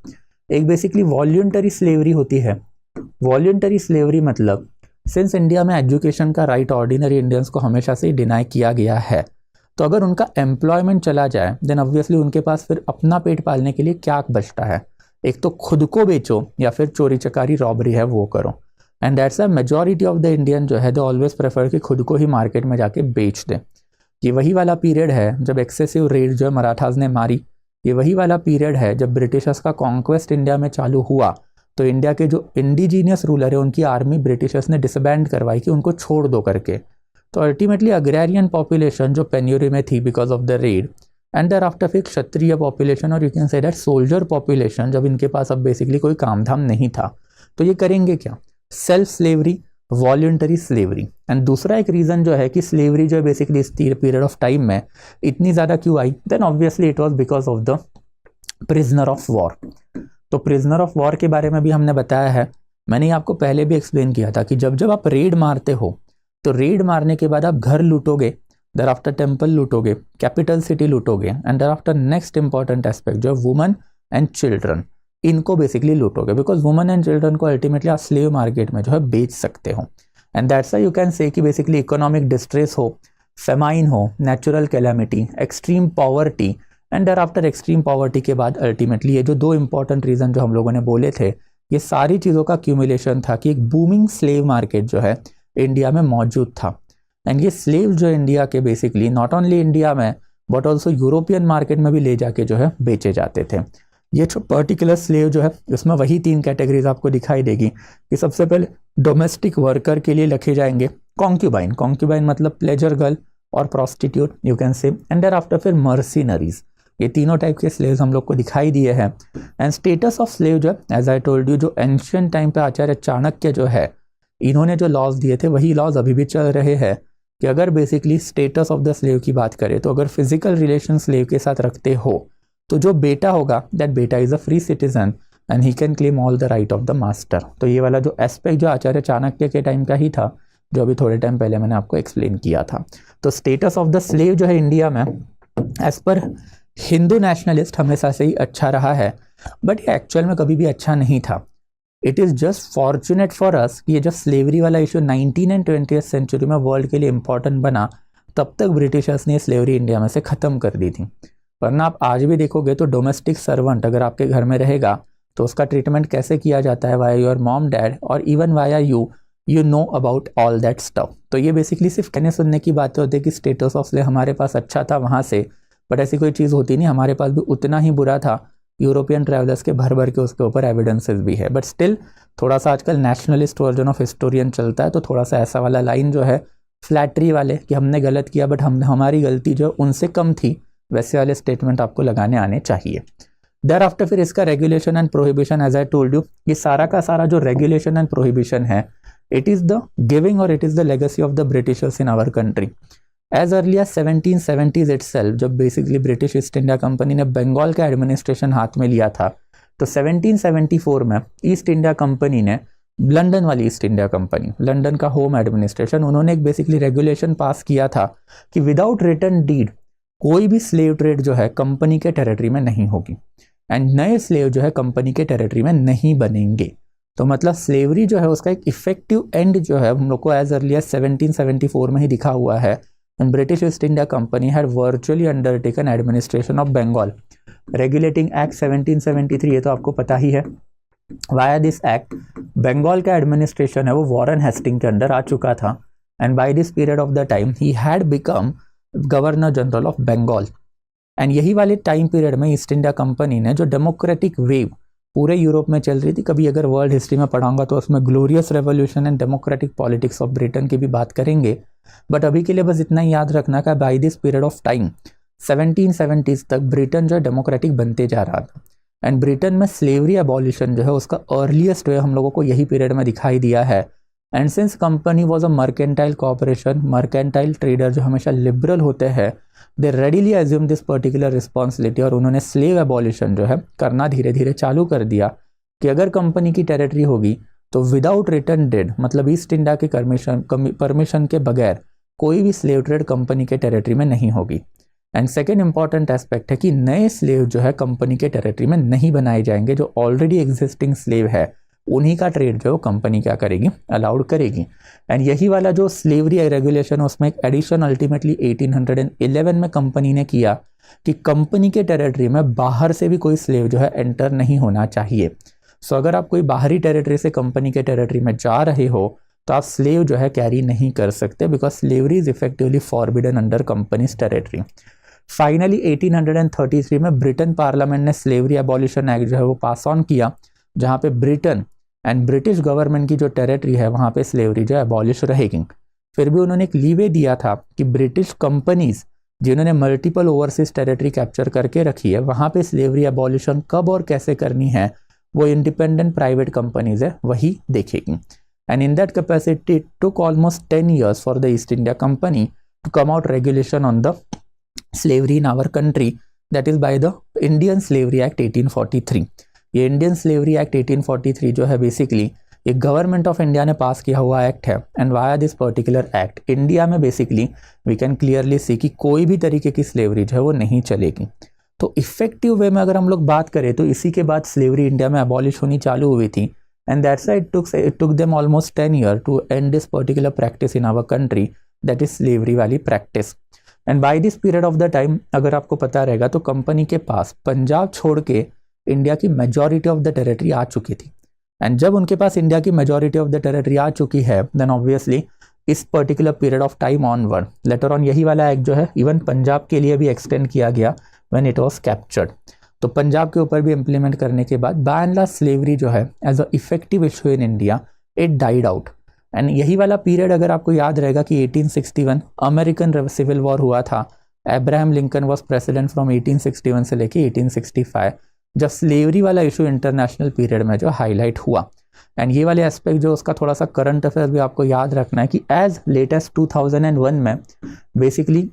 एक बेसिकली वॉल्यूंटरी स्लेवरी होती है। वॉल्यूंटरी स्लेवरी मतलब सिंस इंडिया में एजुकेशन का राइट ऑर्डिनरी इंडियंस को हमेशा से डिनाई किया गया है, तो अगर उनका एम्प्लॉयमेंट चला जाए देन ऑब्वियसली उनके पास फिर अपना पेट पालने के लिए क्या बचता है? एक तो खुद को बेचो या फिर चोरी चकारी रॉबरी है वो करो। And that's a majority of the Indian जो है दे ऑलवेज प्रेफर कि खुद को ही मार्केट में जाके बेच दें। ये वही वाला पीरियड है जब एक्सेसिव रेड जो है मराठास ने मारी। ये वही वाला पीरियड है जब ब्रिटिशर्स का कॉन्क्वेस्ट इंडिया में चालू हुआ तो इंडिया के जो इंडिजीनियस रूलर है उनकी आर्मी ब्रिटिशर्स ने डिसबैंड करवाई कि उनको छोड़ दो करके। तो अल्टीमेटली अग्रेरियन पॉपुलेशन जो पेन्यूरी में थी because of the raid, and thereafter फिर क्षत्रिय पॉपुलेशन और you can say that soldier population, जब इनके पास अब बेसिकली कोई काम धाम नहीं था तो ये करेंगे क्या, self slavery, voluntary slavery. And दूसरा एक रीज़न जो है कि स्लेवरी जो है बेसिकली इस पीरियड ऑफ टाइम में इतनी ज़्यादा क्यों आई, then obviously it was because of the prisoner of war. तो प्रिजनर ऑफ वॉर के बारे में भी हमने बताया है, मैंने आपको पहले भी एक्सप्लेन किया था कि जब जब आप रेड मारते हो तो रेड मारने के बाद आप घर लूटोगे, देयर आफ्टर टेम्पल लूटोगे, कैपिटल सिटी लूटोगे, and thereafter next important aspect जो वुमेन एंड चिल्ड्रन, इनको बेसिकली लूटोगे बिकॉज वुमेन एंड चिल्ड्रन को अल्टीमेटली आप स्लेव मार्केट में जो है बेच सकते हो। And that's why you can say कि बेसिकली इकोनॉमिक डिस्ट्रेस हो, फेमाइन हो, natural calamity, extreme poverty, and thereafter extreme poverty के बाद अल्टीमेटली ये जो दो इंपॉर्टेंट रीज़न जो हम लोगों ने बोले थे, ये सारी चीज़ों का क्यूमुलेशन था कि एक बूमिंग स्लेव मार्केट जो है इंडिया में मौजूद था। एंड ये स्लेव जो इंडिया के बेसिकली नॉट ओनली इंडिया में बट ऑल्सो यूरोपियन मार्केट में भी ले जाके जो है बेचे जाते थे। ये जो पर्टिकुलर स्लेव जो है इसमें वही 3 कैटेगरीज आपको दिखाई देगी कि सबसे पहले डोमेस्टिक वर्कर के लिए रखे जाएंगे कॉन्क्यूबाइन, कॉन्क्यूबाइन मतलब प्लेजर गर्ल और prostitute you can say, and thereafter फिर मर्सिनरीज। ये तीनों टाइप के स्लेव्स हम लोग को दिखाई दिए हैं। एंड स्टेटस ऑफ स्लेव जो है एज आई टोल्ड यू, जो एंशियंट टाइम पे आचार्य चाणक्य जो है इन्होंने जो लॉज दिए थे वही लॉज अभी भी चल रहे हैं कि अगर basically status of the slave की बात करें तो अगर फिजिकल रिलेशन स्लेव के साथ रखते हो तो जो बेटा होगा दैट बेटा is a free citizen and he can claim all the right of the master. तो ये वाला जो एस्पेक्ट जो आचार्य चाणक्य के टाइम का ही था जो अभी थोड़े टाइम पहले मैंने आपको एक्सप्लेन किया था। तो स्टेटस ऑफ द स्लेव जो है इंडिया में एज पर हिंदू नेशनलिस्ट हमेशा से ही अच्छा रहा है, बट ये एक्चुअल में कभी भी अच्छा नहीं था। It is just fortunate for us कि ये जब स्लेवरी वाला इशू 19 एंड 20th सेंचुरी में वर्ल्ड के लिए इंपॉर्टेंट बना तब तक ब्रिटिशर्स ने स्लेवरी इंडिया में से ख़त्म कर दी थी। वरना आप आज भी देखोगे तो डोमेस्टिक सर्वेंट अगर आपके घर में रहेगा तो उसका ट्रीटमेंट कैसे किया जाता है, वाया योर मॉम डैड और even via you know about all that stuff. तो ये बेसिकली सिर्फ कहने सुनने की बातें होती है कि स्टेटस ऑफ स्लेव हमारे पास अच्छा था वहाँ से, बट ऐसी कोई चीज़ होती नहीं, हमारे पास भी उतना ही बुरा था। यूरोपियन ट्रैवलर्स के भर भर के उसके ऊपर एविडेंसेस भी है, बट स्टिल थोड़ा सा आजकल नेशनलिस्ट वर्जन ऑफ हिस्टोरियन चलता है, तो थोड़ा सा ऐसा वाला लाइन जो है फ्लैटरी वाले कि हमने गलत किया बट हमारी गलती जो उनसे कम थी, वैसे वाले स्टेटमेंट आपको लगाने आने चाहिए। देयर आफ्टर फिर इसका regulation and prohibition, as I told you, ये सारा का सारा जो रेगुलेशन एंड प्रोहिबिशन है इट इज़ द गिविंग और it is the legacy of the Britishers in our country. As early as 1770s itself, जब basically British East India Company ने बंगाल का एडमिनिस्ट्रेशन हाथ में लिया था, तो 1774 में ईस्ट इंडिया कंपनी ने, लंदन वाली ईस्ट इंडिया कंपनी, लंदन का होम एडमिनिस्ट्रेशन, उन्होंने एक बेसिकली रेगुलेशन पास किया था कि विदाउट रिटर्न डीड कोई भी स्लेव ट्रेड जो है कंपनी के टेरिटरी में नहीं होगी एंड नए स्लेव जो है कंपनी के टेरिटरी में नहीं बनेंगे। तो मतलब स्लेवरी जो है उसका एक इफेक्टिव एंड जो है हम लोग को एज अर्ली एज 1774 में ही दिखा हुआ है। And British East India Company had virtually undertaken administration of Bengal. Regulating act 1773, ये तो आपको पता ही है। वाया दिस एक्ट बंगाल का एडमिनिस्ट्रेशन है वो वॉरेन हेस्टिंग के अंडर आ चुका था and by this period of the time ही had become governor general of Bengal. And यही वाले टाइम पीरियड में ईस्ट इंडिया कंपनी ने जो डेमोक्रेटिक वेव पूरे यूरोप में चल रही थी, कभी अगर वर्ल्ड हिस्ट्री में पढ़ाऊंगा तो उसमें glorious revolution and democratic politics of Britain की भी बात करेंगे, बट अभी के लिए बस इतना ही याद रखना कि by this period of time 1770s तक ब्रिटेन जो है डेमोक्रेटिक बनते जा रहा था। एंड ब्रिटेन में स्लेवरी एबॉलिशन जो है उसका अर्लीस्ट वे हम लोगों को यही पीरियड में दिखाई दिया है। And since company was a mercantile corporation, mercantile trader जो हमेशा लिबरल होते हैं, they readily assume this particular responsibility, और उन्होंने स्लेव एबॉलिशन जो है करना धीरे धीरे चालू कर दिया कि अगर कंपनी की टेरिटरी होगी तो विदाउट रिटर्न डेड, मतलब ईस्ट इंडिया के परमिशन के बगैर कोई भी स्लेव ट्रेड कंपनी के टेरिटरी में नहीं होगी। एंड सेकेंड इंपॉर्टेंट एस्पेक्ट है कि नए स्लेव जो है कंपनी के टेरिटरी में नहीं बनाए जाएंगे, जो ऑलरेडी एग्जिस्टिंग स्लेव है उन्हीं का ट्रेड जो कंपनी क्या करेगी, अलाउड करेगी। एंड यही वाला जो स्लेवरी रेगुलेशन उसमें एक एडिशन अल्टीमेटली 1811 में कंपनी ने किया कि कंपनी के टेरिटरी में बाहर से भी कोई स्लेव जो है एंटर नहीं होना चाहिए। सो अगर आप कोई बाहरी टेरिटरी से कंपनी के टेरिटरी में जा रहे हो तो आप स्लेव जो है कैरी नहीं कर सकते, because slavery is effectively forbidden under companies territory. Finally 1833 में ब्रिटेन पार्लियामेंट ने स्लेवरी एबॉलिशन एक्ट जो है वो पास ऑन किया, जहाँ पे ब्रिटेन एंड ब्रिटिश गवर्नमेंट की जो टेरिटरी है वहाँ पे स्लेवरी जो एबॉलिश रहेगी। फिर भी उन्होंने एक लीवे दिया था कि ब्रिटिश कंपनीज जिन्होंने मल्टीपल ओवरसीज टेरिटरी कैप्चर करके रखी है, वहाँ पे स्लेवरी एबॉलिशन कब और कैसे करनी है वो इंडिपेंडेंट प्राइवेट कंपनीज है वही देखेगी। And in that capacity it took almost 10 years for the East India Company to come out regulation on the slavery in our country, that is by the Indian slavery act 1843। ये Indian slavery act 1843 जो है basically ये government of India ने पास किया हुआ act है। And via this particular act India में basically we can clearly see कि कोई भी तरीके की स्लेवरी जो है वो नहीं चलेगी। तो इफेक्टिव वे में अगर हम लोग बात करें तो इसी के बाद स्लेवरी इंडिया में अबॉलिश होनी चालू हुई थी। And that's why it took them almost 10 years to end this particular practice in our country, that is slavery वाली practice. And by this period of the time अगर आपको पता रहेगा तो कंपनी के पास पंजाब छोड़ के इंडिया की मेजॉरिटी ऑफ द टेरिटरी आ चुकी थी। एंड जब उनके पास इंडिया की मेजॉरिटी ऑफ द टेरिटरी आ चुकी है देन ऑब्वियसली इस particular period of time onward later on यही वाला एक्ट जो है इवन पंजाब के लिए भी एक्सटेंड किया गया व्हेन इट वाज कैप्चर्ड। तो पंजाब के ऊपर भी इंप्लीमेंट करने के बाद बाय एंड लार्ज स्लेवरी जो है as a effective issue in India it died out. And यही वाला पीरियड अगर आपको याद रहेगा कि 1861 अमेरिकन सिविल वॉर हुआ था। Abraham Lincoln was president from 1861 से लेके 1865, जब स्लेवरी वाला इशू इंटरनेशनल पीरियड में जो हाईलाइट हुआ। एंड ये वाले एस्पेक्ट जो उसका थोड़ा सा करंट अफेयर भी आपको याद रखना है कि एज लेटेस्ट 2001 में बेसिकली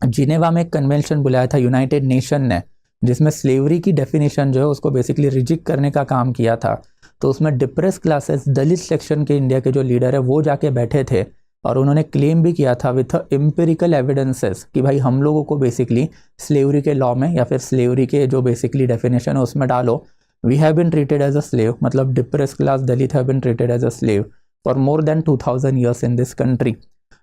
जिनेवा में एक कन्वेंशन बुलाया था यूनाइटेड नेशन ने, जिसमें स्लेवरी की डेफिनेशन जो है उसको बेसिकली रिजेक्ट करने का काम किया था। तो उसमें डिप्रेस क्लासेस दलित सेक्शन के इंडिया के जो लीडर है वो जाके बैठे थे और उन्होंने क्लेम भी किया था विथ एम्पिरिकल एविडेंसेस कि भाई हम लोगों को बेसिकली स्लेवरी के लॉ में या फिर स्लेवरी के जो बेसिकली डेफिनेशन है उसमें डालो। We have been treated as a slave, मतलब depress class Dalit have been treated as a slave for more than 2000 years in this country.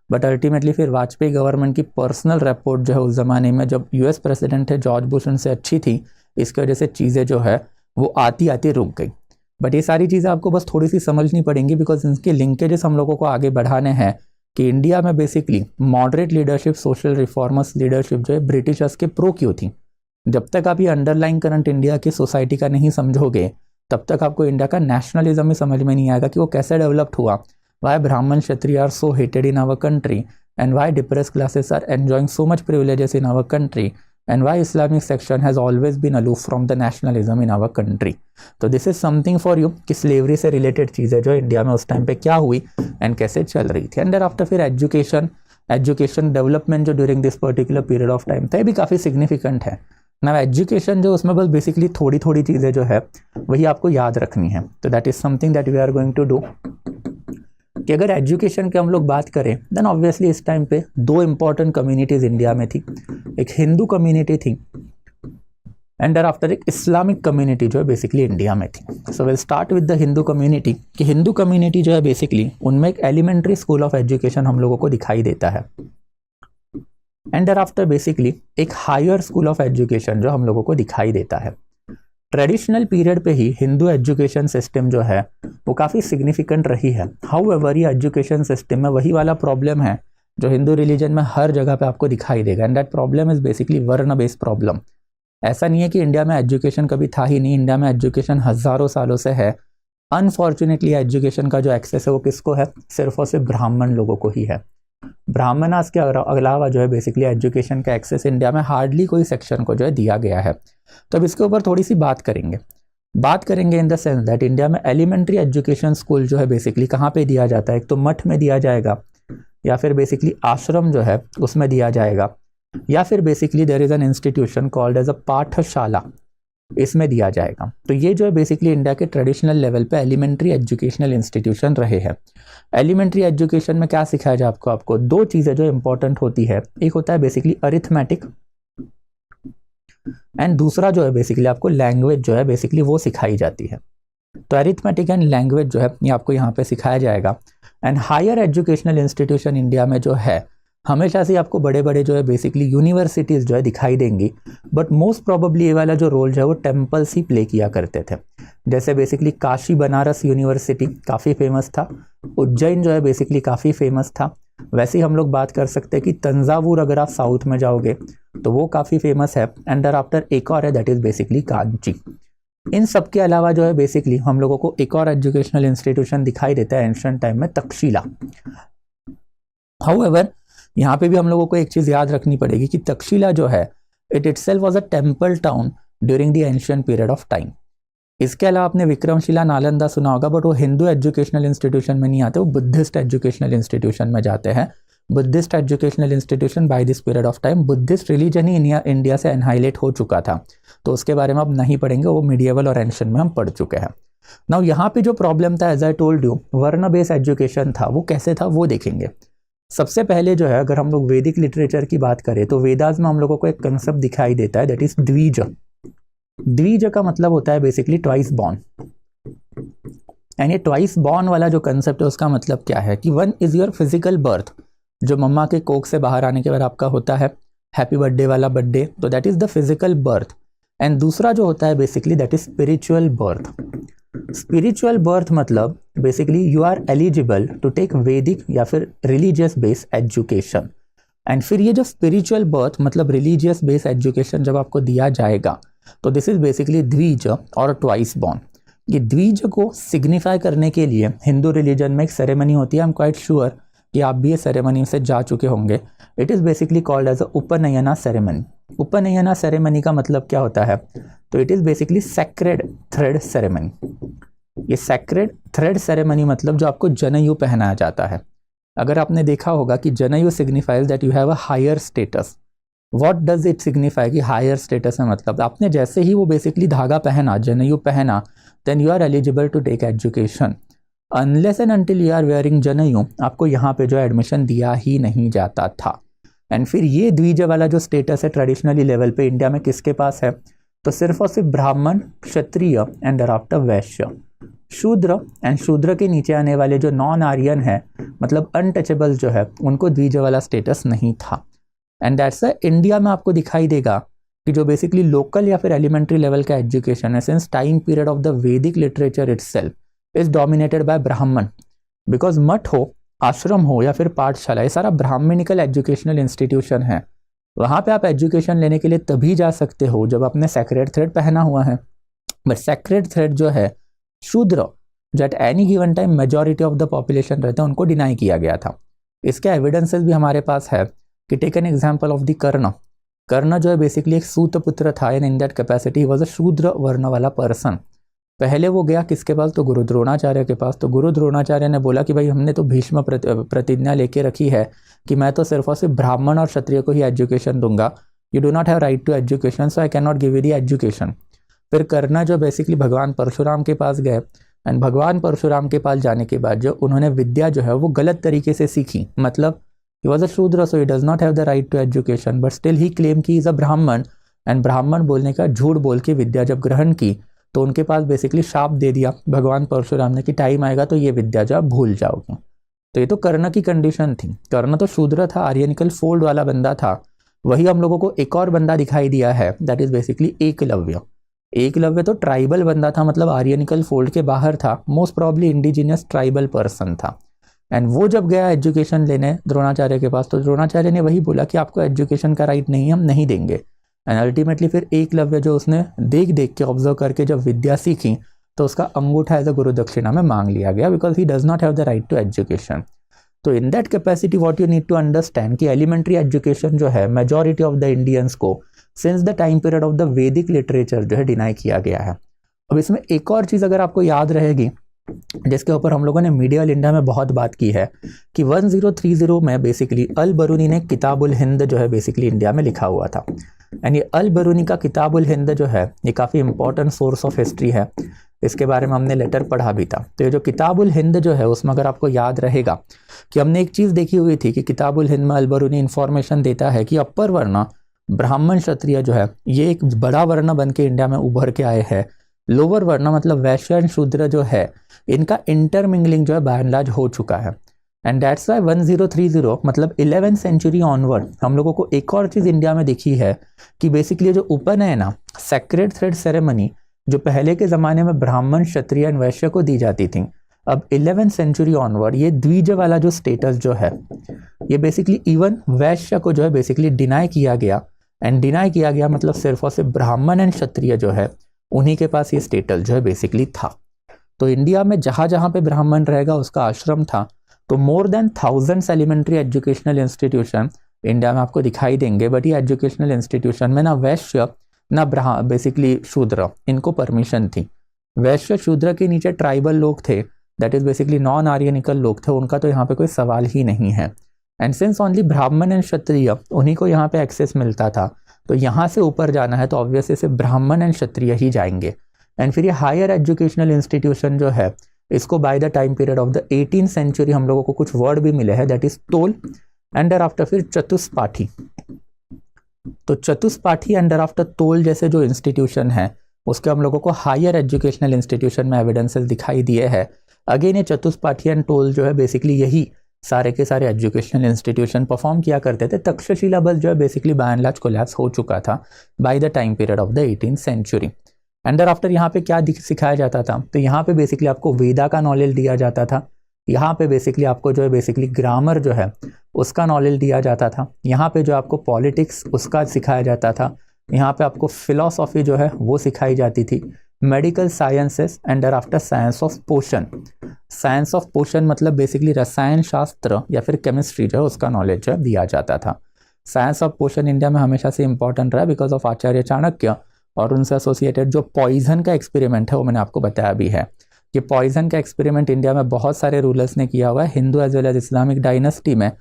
But ultimately फिर वाजपेयी गवर्नमेंट की पर्सनल रिपोर्ट जो है उस ज़माने में जब यूएस प्रेसिडेंट है जॉर्ज बुश उनसे अच्छी थी, इसकी वजह से चीज़ें जो है वो आती आती रुक गई। बट ये सारी चीज़ें आपको बस थोड़ी सी समझनी पड़ेंगी बिकॉज इनके लिंकेजेस हम लोगों को आगे बढ़ाने हैं कि इंडिया में basically moderate leadership, social reformers leadership जो है ब्रिटिशर्स के प्रो क्यों थी। जब तक आप ये अंडरलाइन करंट इंडिया की सोसाइटी का नहीं समझोगे तब तक आपको इंडिया का नेशनलिज्म ही समझ में नहीं आएगा कि वो कैसे डेवलप्ड हुआ। Why Brahmin Kshatriya are so hated in our country and why depress classes are enjoying so much privileges in our country and why Islamic section has always been aloof from the nationalism in our country। तो this is something for you कि slavery से related चीज़ें जो India में उस time पे क्या हुई एंड कैसे चल रही थी। एंड आफ्टर फिर एजुकेशन डेवलपमेंट जो during this particular period of time था ये भी काफ़ी सिग्निफिकेंट है ना। एजुकेशन जो उसमें बस बेसिकली थोड़ी थोड़ी चीज़ें जो है वही आपको याद रखनी है। तो that is something that we are going to do कि अगर एजुकेशन की हम लोग बात करें देन ऑब्वियसली इस टाइम पे दो इंपॉर्टेंट कम्युनिटीज़ इंडिया में थी, एक हिंदू कम्युनिटी थी एंड आफ्टर एक इस्लामिक कम्युनिटी जो है बेसिकली इंडिया में थी। So will start with the Hindu community कि हिंदू कम्युनिटी जो है बेसिकली उनमें एक एलिमेंट्री स्कूल ऑफ एजुकेशन हम लोगों को दिखाई देता है एंड आफ्टर बेसिकली एक हायर स्कूल ऑफ एजुकेशन जो हम लोगों को दिखाई देता है। ट्रेडिशनल पीरियड पे ही हिंदू एजुकेशन सिस्टम जो है वो काफ़ी सिग्निफिकेंट रही है। हाउएवर ये एजुकेशन सिस्टम में वही वाला प्रॉब्लम है जो हिंदू रिलीजन में हर जगह पे आपको दिखाई देगा and that problem is basically वर्ण बेस्ड प्रॉब्लम। ऐसा नहीं है कि इंडिया में एजुकेशन कभी था ही नहीं, इंडिया में एजुकेशन हज़ारों सालों से है। अनफॉर्चुनेटली एजुकेशन का जो एक्सेस है वो किसको है, सिर्फ और सिर्फ ब्राह्मण लोगों को ही है। ब्राह्मणास के अलावा जो है बेसिकली एजुकेशन का एक्सेस इंडिया में हार्डली कोई सेक्शन को जो है दिया गया है। तो अब इसके ऊपर थोड़ी सी बात करेंगे in the sense that India में एलिमेंट्री एजुकेशन स्कूल जो है बेसिकली कहाँ पे दिया जाता है। एक तो मठ में दिया जाएगा या फिर बेसिकली आश्रम जो है उसमें दिया जाएगा या फिर basically there is an institution called as a pathshala, इसमें दिया जाएगा। तो ये जो है बेसिकली इंडिया के ट्रेडिशनल लेवल पे एलिमेंट्री एजुकेशनल इंस्टीट्यूशन रहे हैं। एलिमेंट्री एजुकेशन में क्या सिखाया जाए आपको दो चीज़ें जो इंपॉर्टेंट होती है, एक होता है बेसिकली अरिथमेटिक एंड दूसरा जो है बेसिकली आपको लैंग्वेज जो है बेसिकली वो सिखाई जाती है। तो अरिथमेटिक एंड लैंग्वेज जो है ये आपको यहाँ पे सिखाया जाएगा। And higher educational institution India में जो है हमेशा से आपको बड़े बड़े जो है बेसिकली यूनिवर्सिटीज़ जो है दिखाई देंगी, बट मोस्ट प्रोबेबली ये वाला जो रोल जो है वो टेम्पल्स ही प्ले किया करते थे। जैसे बेसिकली काशी बनारस यूनिवर्सिटी काफ़ी फेमस था, उज्जैन जो है बेसिकली काफ़ी फेमस था। वैसे ही हम लोग बात कर सकते हैं कि तंजावुर अगर आप साउथ में जाओगे तो वो काफ़ी फेमस है एंड आफ्टर एक और है दैट इज़ बेसिकली कांची। इन सब के अलावा जो है बेसिकली हम लोगों को एक और एजुकेशनल इंस्टीट्यूशन दिखाई देता है एंशिएंट टाइम में, तक्षशिला। हाउएवर यहाँ पे भी हम लोगों को एक चीज़ याद रखनी पड़ेगी कि तक्षशिला जो है it itself was a temple town during the ancient period of time. इसके अलावा आपने विक्रमशिला, नालंदा सुना होगा, बट वो हिंदू एजुकेशनल इंस्टीट्यूशन में नहीं आते, वो बुद्धिस्ट एजुकेशनल इंस्टीट्यूशन में जाते हैं। Buddhist educational institution by this period of time Buddhist religion ही इंडिया से एनहाइलेट हो चुका था, तो उसके बारे में अब नहीं पढ़ेंगे, वो मीडिएवल और एंशिएंट में हम पढ़ चुके हैं। नाउ यहाँ पे जो प्रॉब्लम था, एज आई टोल्ड यू, वर्ण बेस्ड एजुकेशन था। वो कैसे था वो देखेंगे। सबसे पहले जो है, अगर हम लोग वैदिक लिटरेचर की बात करें तो वेदास में हम लोगों को एक कंसेप्ट दिखाई देता है, दैट इज द्विज। द्विज का मतलब होता है बेसिकली ट्वाइस बॉर्न। एंड ये ट्वाइस बॉर्न वाला जो कंसेप्ट है उसका मतलब क्या है कि one is your physical birth, जो मम्मा के कोख से बाहर आने के बाद आपका होता है हैप्पी बर्थडे वाला बर्थडे, तो that is the physical birth. And दूसरा जो होता है basically that is spiritual birth. Spiritual birth मतलब basically you are eligible to take Vedic या फिर रिलीजियस बेस्ड एजुकेशन। एंड फिर ये जो स्पिरिचुअल बर्थ मतलब रिलीजियस बेस्ड एजुकेशन जब आपको दिया जाएगा तो दिस इज बेसिकली द्विज और ट्वाइस बॉर्न। ये द्विज को सिग्निफाई करने के लिए हिंदू रिलीजन में एक सेरेमनी होती है, आई एम क्वाइट श्योर कि आप भी ये सेरेमनी से जा चुके होंगे। It is basically called as a Upanayana ceremony. Upanayana ceremony का मतलब क्या होता है, तो it is basically sacred thread ceremony. ये सैक्रेड थ्रेड सेरेमनी मतलब जो आपको जनेऊ पहनाया जाता है। अगर आपने देखा होगा कि janeu signifies that you have a higher status. What does it signify कि हायर स्टेटस है, मतलब आपने जैसे ही वो बेसिकली धागा पहना, जनेऊ पहना, then you are eligible to take education. Unless and until you are wearing janeu, आपको यहाँ पे जो एडमिशन दिया ही नहीं जाता था। एंड फिर ये द्विज वाला जो स्टेटस है ट्रेडिशनली लेवल पे इंडिया में किसके पास है, तो सिर्फ और सिर्फ ब्राह्मण, क्षत्रिय एंड thereafter वैश्य। शूद्र एंड शूद्र के नीचे आने वाले जो नॉन आर्यन है मतलब अनटचेबल जो है, उनको द्विज वाला स्टेटस नहीं था। एंड दैट्स इंडिया में आपको दिखाई देगा कि जो बेसिकली लोकल या फिर एलिमेंट्री लेवल का एजुकेशन है since time period of the Vedic literature itself is dominated by Brahmin. Because मठ हो, आश्रम हो या फिर पाठशाला, ये सारा ब्राह्मणिकल एजुकेशनल इंस्टीट्यूशन है। वहाँ पे आप एजुकेशन लेने के लिए तभी जा सकते हो जब आपने सैक्रेड थ्रेड पहना हुआ है। बट सैक्रेड थ्रेड जो है शूद्र जो at any given time majority of the population रहते हैं उनको डिनाई किया गया था। इसके एविडेंसेस भी हमारे पास है कि take an example of the Karna. Karna जो है बेसिकली एक सूतपुत्र था, and in that capacity was a Shudra varna वाला पर्सन। पहले वो गया किसके पास, तो गुरु द्रोणाचार्य के पास। तो गुरु द्रोणाचार्य ने बोला कि भाई हमने तो भीष्म प्रतिज्ञा लेके रखी है कि मैं तो सिर्फ और सिर्फ ब्राह्मण और क्षत्रिय को ही एजुकेशन दूंगा, you do not have right to education, so I can not give you the education. फिर कर्ण जो बेसिकली भगवान परशुराम के पास गए, एंड भगवान परशुराम के पास जाने के बाद जो उन्होंने विद्या जो है वो गलत तरीके से सीखी। मतलब ही was a Shudra, so he does not have the right to education, but still he claim की इज अ ब्राह्मण। एंड ब्राह्मण बोलने का झूठ बोल के विद्या जब ग्रहण की तो उनके पास बेसिकली शाप दे दिया भगवान परशुराम ने कि टाइम आएगा तो ये विद्या जो आप भूल जाओगे। तो ये तो कर्ण की कंडीशन थी। कर्ण तो शूद्र था, आर्यनिकल फोल्ड वाला बंदा था। वही हम लोगों को एक और बंदा दिखाई दिया है, that is basically Eklavya. Eklavya तो ट्राइबल बंदा था, मतलब आर्यनिकल फोल्ड के बाहर था, most probably indigenous tribal person था। एंड वो जब गया एजुकेशन लेने द्रोणाचार्य के पास तो द्रोणाचार्य ने वही बोला कि आपको एजुकेशन का राइट नहीं है, हम नहीं देंगे। एंड अल्टीमेटली फिर एकलव्य जो उसने देख देख के ऑब्जर्व करके जब विद्या सीखी तो उसका अंगूठा एज अ गुरु दक्षिणा में मांग लिया गया, because he does not have the right to education. तो in that capacity what you need to understand कि एलिमेंट्री एजुकेशन जो है मेजॉरिटी ऑफ द इंडियंस को since the time period of the Vedic literature जो है डिनाई किया गया है। अब इसमें एक और चीज़ अगर आपको याद रहेगी जिसके ऊपर हम लोगों ने मीडियल इंडिया में बहुत बात की है कि 1030 में बेसिकली अल बरूनी ने किताबुल हिंद जो है बेसिकली इंडिया में लिखा हुआ था। एंड ये अल बरूनी का किताबुल हिंद जो है ये काफ़ी इंपॉर्टेंट सोर्स ऑफ हिस्ट्री है, इसके बारे में हमने लेटर पढ़ा भी था। तो ये जो किताबुल हिंद जो है उसमें अगर आपको याद रहेगा कि हमने एक चीज़ देखी हुई थी कि किताबुल हिंद में अल बरूनी इंफॉर्मेशन देता है कि अपर वर्ण ब्राह्मण क्षत्रिय जो है ये एक बड़ा वर्ण बन के इंडिया में उभर के आए हैं। लोअर वर्ण मतलब वैश्य एंड शूद्र जो है इनका इंटरमिंगलिंग जो है बाय एंड लार्ज हो चुका है। एंड दैट्स वाई 1030 मतलब 11th सेंचुरी ऑनवर्ड हम लोगों को एक और चीज़ इंडिया में दिखी है कि बेसिकली जो उपनयना सैक्रेड थ्रेड सेरेमनी जो पहले के ज़माने में ब्राह्मण क्षत्रिय एंड वैश्य को दी जाती थी, अब 11th सेंचुरी ऑनवर्ड ये द्विज वाला जो स्टेटस जो है ये बेसिकली इवन वैश्य को जो है बेसिकली डिनाई किया गया। एंड डिनाई किया गया मतलब सिर्फ और सिर्फ ब्राह्मण एंड क्षत्रिय जो है उन्हीं के पास ये स्टेटस जो है बेसिकली था। तो इंडिया में जहाँ जहाँ पे ब्राह्मण रहेगा उसका आश्रम था, तो more than 1000 elementary educational institution India में आपको दिखाई देंगे, बट ये एजुकेशनल इंस्टीट्यूशन में ना वैश्य ना बेसिकली शूद्र, इनको परमिशन थी। वैश्य शूद्र के नीचे ट्राइबल लोग थे, दैट इज बेसिकली नॉन आर्यनिकल लोग थे, उनका तो यहाँ पे कोई सवाल ही नहीं है। एंड सिंस ओनली ब्राह्मण एंड क्षत्रिय उन्हीं को यहाँ पे एक्सेस मिलता था, तो यहाँ से ऊपर जाना है तो ऑब्वियसली से ब्राह्मण एंड क्षत्रिय ही जाएंगे। एंड फिर ये हायर एजुकेशनल इंस्टीट्यूशन जो है, इसको by the time period of the 18th century हम लोगों को कुछ वर्ड भी मिले हैं, that is tol and after फिर चतुष्पाठी। तो चतुष्पाठी एंड आफ्टर तोल जैसे जो इंस्टीट्यूशन है उसके हम लोगों को हायर एजुकेशनल इंस्टीट्यूशन में एविडेंसेस दिखाई दिए हैं। अगेन ये चतुष्पाठी एंड टोल जो है बेसिकली यही सारे के सारे एजुकेशनल इंस्टीट्यूशन परफॉर्म किया करते थे। तक्षशिला बस जो है basically by and large collapse हो चुका था by the time period of the 18th century. And after यहाँ पे क्या सिखाया जाता था, तो यहाँ पे बेसिकली आपको वेदा का नॉलेज दिया जाता था, यहाँ पे बेसिकली आपको जो है बेसिकली ग्रामर जो है उसका नॉलेज दिया जाता था, यहाँ पे जो आपको पॉलिटिक्स उसका सिखाया जाता था, यहाँ पे आपको फिलॉसफी जो है वो सिखाई जाती थी, medical sciences and after science of पोषण। साइंस ऑफ पोषण मतलब बेसिकली रसायन शास्त्र या फिर केमिस्ट्री जो है उसका नॉलेज जो है दिया जाता था। साइंस ऑफ पोषण इंडिया में हमेशा से इंपॉर्टेंट रहा बिकॉज ऑफ आचार्य चाणक्य, और उनसे एसोसिएटेड जो पॉइजन का एक्सपेरिमेंट है वो मैंने आपको बताया भी है कि पॉइजन का एक्सपेरिमेंट इंडिया में बहुत सारे रूलर्स ने किया हुआ है, Hindu as well as Islamic dynasty में।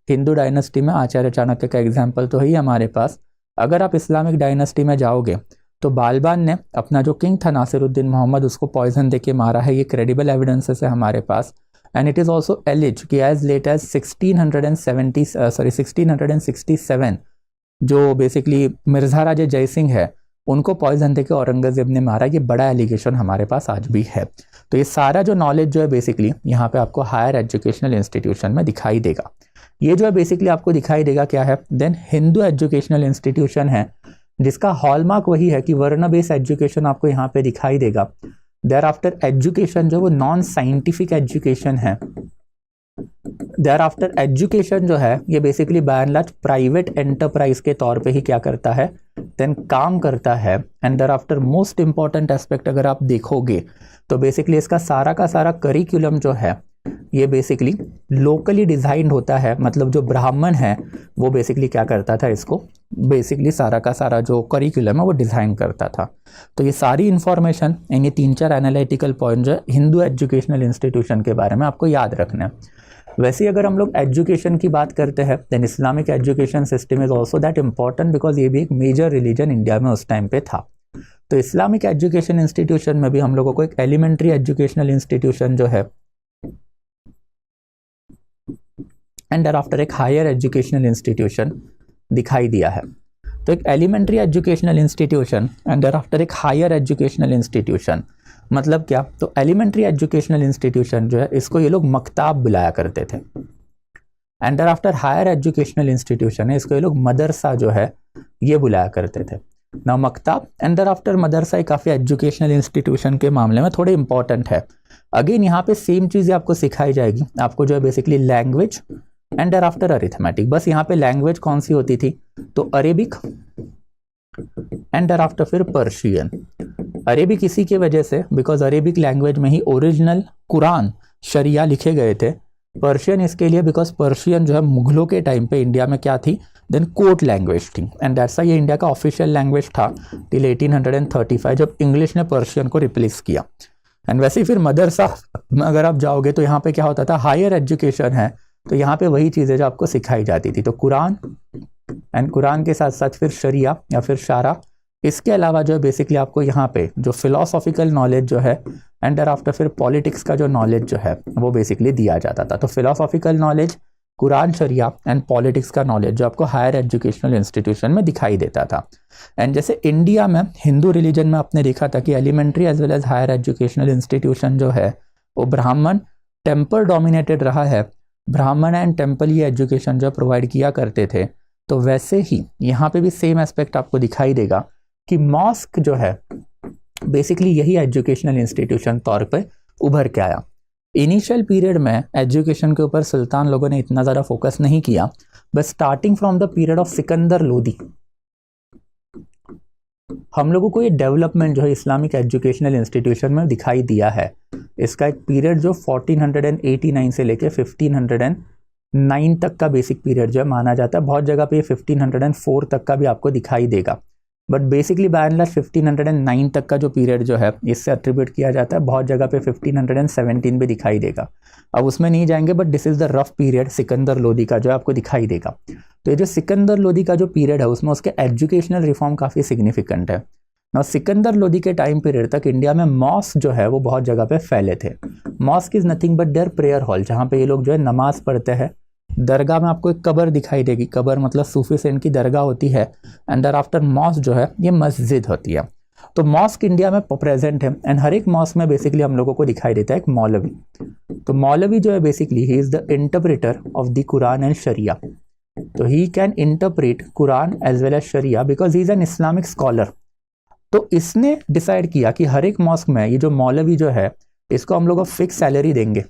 हिंदू डायनेस्टी में आचार्य चाणक्य का एग्जाम्पल तो है ही हमारे पास। अगर आप इस्लामिक डायनेस्टी में जाओगे तो बालबान ने अपना जो किंग था नासिरुद्दीन मोहम्मद उसको पॉइजन देके मारा है, ये क्रेडिबल एविडेंसेस है हमारे पास। एंड इट इज़ ऑल्सो एलिज कि एज लेट एज 1667 जो बेसिकली मिर्जा राजे जयसिंह है उनको पॉइजन देके औरंगजेब ने मारा, ये बड़ा एलिगेशन हमारे पास आज भी है। तो ये सारा जो नॉलेज जो है बेसिकली यहाँ पे आपको हायर एजुकेशनल इंस्टीट्यूशन में दिखाई देगा। ये जो है बेसिकली आपको दिखाई देगा क्या है, देन हिंदू एजुकेशनल इंस्टीट्यूशन है जिसका हॉलमार्क वही है कि वर्ण बेस्ड एजुकेशन आपको यहाँ पे दिखाई देगा। देयर आफ्टर एजुकेशन जो वो नॉन साइंटिफिक एजुकेशन है, देयर आफ्टर एजुकेशन जो है ये basically by and large private enterprise के तौर पे ही क्या करता है, देन काम करता है। And thereafter most important aspect अगर आप देखोगे तो बेसिकली इसका सारा का सारा करिकुलम जो है ये बेसिकली लोकली डिजाइंड होता है, मतलब जो ब्राह्मण है वो बेसिकली क्या करता था, इसको बेसिकली सारा का सारा जो करिकुलम है वो डिज़ाइन करता था। तो ये सारी इन्फॉर्मेशन ये 3-4 एनालिटिकल पॉइंट जो है हिंदू एजुकेशनल इंस्टीट्यूशन के बारे में आपको याद रखना है। वैसे अगर हम लोग एजुकेशन की बात करते हैं then Islamic education system is also that important because ये भी एक मेजर रिलीजन इंडिया में उस टाइम पे था। तो इस्लामिक एजुकेशन इंस्टीट्यूशन में भी हम लोगों को एक एलिमेंट्री एजुकेशनल इंस्टीट्यूशन जो है एंड आफ्टर एक हायर एजुकेशनल इंस्टीट्यूशन दिखाई दिया है। तो एक elementary educational institution and after एक हायर एजुकेशनल इंस्टीट्यूशन मतलब क्या, तो एलिमेंट्री एजुकेशनल इंस्टीट्यूशन जो है इसको ये लोग मकताब बुलाया करते थे। And after higher educational institution है इसको ये लोग मदरसा जो है ये बुलाया करते थे। ना मकताब एंड आफ्टर मदरसा काफ़ी एजुकेशनल इंस्टीट्यूशन के मामले में थोड़े इंपॉर्टेंट है। अगेन यहाँ पे सेम चीज़ आपको सिखाई जाएगी, आपको जो है basically language and after arithmetic. बस यहाँ पे लैंग्वेज कौन सी होती थी, तो अरेबिक एंड आफ्टर फिर पर्शियन। अरेबिक इसी की वजह से बिकॉज अरेबिक लैंग्वेज में ही ओरिजिनल कुरान शरिया लिखे गए थे। पर्शियन इसके लिए बिकॉज पर्शियन जो है मुगलों के टाइम पे इंडिया में क्या थी, देन कोर्ट लैंग्वेज थी एंड दैट्स ये इंडिया का ऑफिशियल लैंग्वेज था टिल 1835 जब इंग्लिश ने पर्शियन को रिप्लेस किया। एंड वैसे ही फिर मदरसा में अगर आप जाओगे तो यहाँ पे क्या होता था, हायर एजुकेशन है तो यहाँ पे वही चीज़ें जो आपको सिखाई जाती थी, तो कुरान एंड कुरान के साथ साथ फिर शरिया या फिर शारा। इसके अलावा जो है बेसिकली आपको यहाँ पे जो फिलोसॉफिकल नॉलेज जो है एंड आफ्टर फिर पॉलिटिक्स का जो नॉलेज जो है वो बेसिकली दिया जाता था। तो philosophical knowledge, Quran, sharia and politics का नॉलेज जो आपको हायर एजुकेशनल इंस्टीट्यूशन में दिखाई देता था। एंड जैसे इंडिया में हिंदू रिलीजन में आपने देखा था कि elementary as well as higher educational institution जो है वो ब्राह्मण टेम्पल डोमिनेटेड रहा है, ब्राह्मण एंड टेम्पल ये एजुकेशन जो प्रोवाइड किया करते थे। तो वैसे ही यहाँ पे भी सेम एस्पेक्ट आपको दिखाई देगा कि मॉस्क जो है बेसिकली यही एजुकेशनल इंस्टीट्यूशन तौर पे उभर के आया। इनिशियल पीरियड में एजुकेशन के ऊपर सुल्तान लोगों ने इतना ज़्यादा फोकस नहीं किया, but starting from the period of Sikandar Lodi हम लोगों को ये डेवलपमेंट जो है इस्लामिक एजुकेशनल इंस्टीट्यूशन में दिखाई दिया है। इसका एक पीरियड जो 1489 से लेके 1509 तक का बेसिक पीरियड जो है माना जाता है। बहुत जगह पे ये 1504 तक का भी आपको दिखाई देगा, but basically by and large 1509 तक का जो पीरियड जो है इससे एट्रीब्यूट किया जाता है। बहुत जगह पे 1517 भी दिखाई देगा, अब उसमें नहीं जाएंगे, but this is the rough period Sikandar Lodi का जो है आपको दिखाई देगा। तो ये जो सिकंदर लोदी का जो पीरियड है उसमें उसके एजुकेशनल रिफॉर्म काफ़ी सिग्निफिकेंट है। ना सिकंदर लोदी के टाइम पीरियड तक इंडिया में मॉस्क जो है वो बहुत जगह पे फैले थे। Mosque is nothing but their prayer hall, जहाँ पे ये लोग जो है नमाज पढ़ते हैं। दरगाह में आपको एक कब्र दिखाई देगी, कब्र मतलब सूफी सेन की दरगाह होती है, एंड देयर आफ्टर मॉस्क जो है ये मस्जिद होती है। तो मॉस्क इंडिया में प्रेजेंट है, एंड हर एक मॉस्क में बेसिकली हम लोगों को दिखाई देता है एक मौलवी। तो मौलवी जो है basically he is the interpreter of the Quran and Sharia. तो he can interpret Quran as well as Sharia because he is an Islamic scholar. तो इसने डिसाइड किया कि हर एक मॉस्क में ये जो मौलवी जो है इसको हम लोग फिक्स सैलरी देंगे।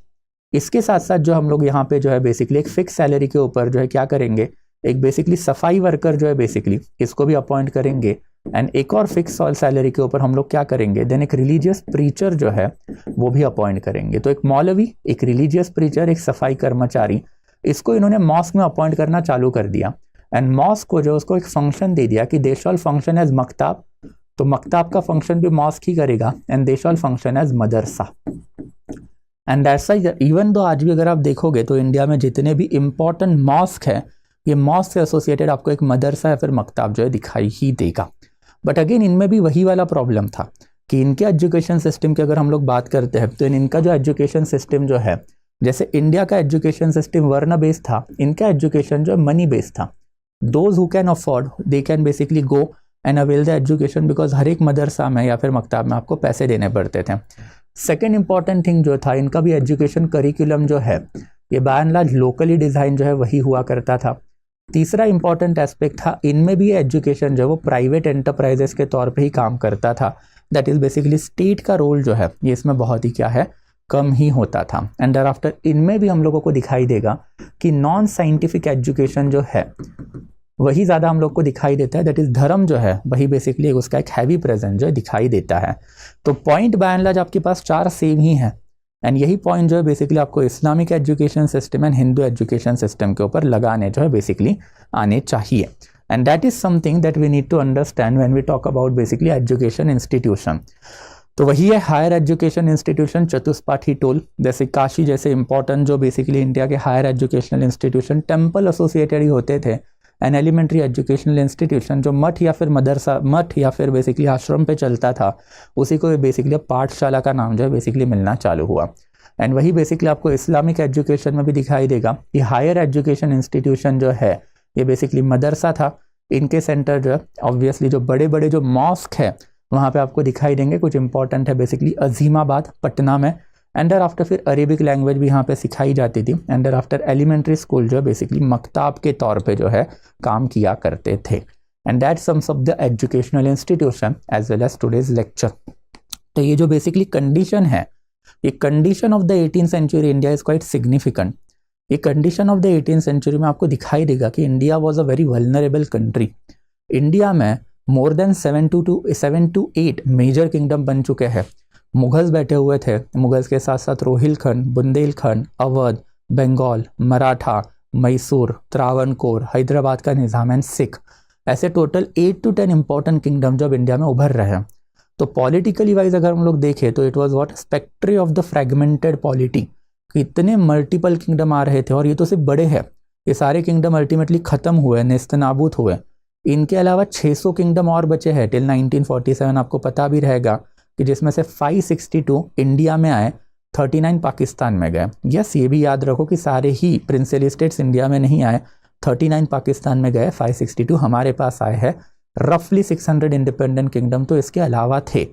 इसके साथ साथ जो हम लोग यहाँ पे जो है बेसिकली एक फिक्स सैलरी के ऊपर जो है क्या करेंगे, एक बेसिकली सफाई वर्कर जो है बेसिकली इसको भी अपॉइंट करेंगे, एंड एक और फिक्स सैलरी के ऊपर हम लोग क्या करेंगे, देन एक रिलीजियस प्रीचर जो है वो भी अपॉइंट करेंगे। तो एक मौलवी, एक रिलीजियस प्रीचर, एक सफाई कर्मचारी, इसको इन्होंने मॉस्क में अपॉइंट करना चालू कर दिया। एंड मॉस्क को जो उसको एक फंक्शन दे दिया कि they shall function as maktab. तो मकताब का फंक्शन भी मॉस्क ही करेगा, and they shall function as madrasa. And that's even though आज भी अगर आप देखोगे तो इंडिया में जितने भी इंपॉर्टेंट मॉस्क है ये मॉस्क से एसोसिएटेड आपको एक मदरसा या फिर मकताब जो है दिखाई ही देगा। बट अगेन इनमें भी वही वाला प्रॉब्लम था कि इनके एजुकेशन सिस्टम की अगर हम लोग बात करते हैं तो इनका जो एजुकेशन सिस्टम जो है, जैसे इंडिया का एजुकेशन सिस्टम वर्ण बेस्ड था, इनका एजुकेशन जो मनी बेस्ड था। Those who can afford they can basically go and avail the education, because हर एक मदरसा में या फिर मकताब में आपको पैसे देने पड़ते थे। सेकेंड इंपॉर्टेंट थिंग जो था, इनका भी एजुकेशन करिकुलम जो है ये by and large locally design जो है वही हुआ करता था। तीसरा इंपॉर्टेंट एस्पेक्ट था, इनमें भी एजुकेशन जो है वो प्राइवेट एंटरप्राइजेस के तौर पे ही काम करता था। दैट इज बेसिकली स्टेट का रोल जो है ये इसमें बहुत ही क्या है, कम ही होता था। एंड देयर आफ्टर इनमें भी हम लोगों को दिखाई देगा कि नॉन साइंटिफिक एजुकेशन जो है वही ज़्यादा हम लोग को दिखाई देता है। दैट इज धर्म जो है वही बेसिकली उसका एक हैवी प्रेजेंस जो है दिखाई देता है। तो पॉइंट बाय एंड लार्ज आपके पास चार सेम ही है, एंड यही पॉइंट जो है बेसिकली आपको Islamic education system and Hindu education system के ऊपर लगाने जो है बेसिकली आने चाहिए। And that is something that we need to understand when we talk about basically education institution. तो वही है हायर एजुकेशन इंस्टीट्यूशन चतुष्पाठी टोल, जैसे काशी जैसे इंपॉर्टेंट जो बेसिकली इंडिया के higher educational institution temple associated ही होते थे। एन एलिमेंट्री एजुकेशनल इंस्टीट्यूशन जो मठ या फिर मदरसा, मठ या फिर बेसिकली आश्रम पे चलता था, उसी को बेसिकली पाठशाला का नाम जो है बेसिकली मिलना चालू हुआ। एंड वही बेसिकली आपको इस्लामिक एजुकेशन में भी दिखाई देगा कि हायर एजुकेशन इंस्टीट्यूशन जो है ये बेसिकली मदरसा था। इनके सेंटर जो है ऑब्वियसली जो बड़े बड़े जो मॉस्क है वहाँ पे आपको दिखाई देंगे। कुछ इंपॉर्टेंट है बेसिकली अजीमाबाद पटना में, एंड देयर आफ्टर फिर अरेबिक लैंग्वेज भी यहाँ पे सिखाई जाती थी। And thereafter elementary school जो है बेसिकली मकताब के तौर पे जो है काम किया करते थे। And that sums up the educational institution as well as today's lecture. तो ये जो बेसिकली कंडीशन है, ये condition of the 18th century India is quite significant. ये condition of the 18th century में आपको दिखाई देगा कि India was a very vulnerable country. India में more than 7 to 8 major kingdom बन चुके हैं। मुगल्स बैठे हुए थे, मुगल्स के साथ साथ रोहिलखंड, बुंदेलखंड, अवध, बंगाल, मराठा, मैसूर, त्रावणकोर, हैदराबाद का निज़ाम एंड सिख, ऐसे टोटल 8 to 10 इंपॉर्टेंट किंगडम जब इंडिया में उभर रहे हैं। तो पॉलिटिकली वाइज अगर हम लोग देखें तो it was what spectre of the fragmented polity. इतने मल्टीपल किंगडम आ रहे थे, और ये तो सिर्फ बड़े हैं, ये सारे किंगडम अल्टीमेटली खत्म हुए, नेस्तनाबूत हुए। इनके अलावा 600 किंगडम और बचे हैं टिल 1947, आपको पता भी रहेगा कि जिसमें से 562 इंडिया में आए, 39 पाकिस्तान में गए। यस, ये भी याद रखो कि सारे ही प्रिंसिपल स्टेट्स इंडिया में नहीं आए, 39 पाकिस्तान में गए, 562 हमारे पास आए हैं। रफली 600 इंडिपेंडेंट किंगडम तो इसके अलावा थे।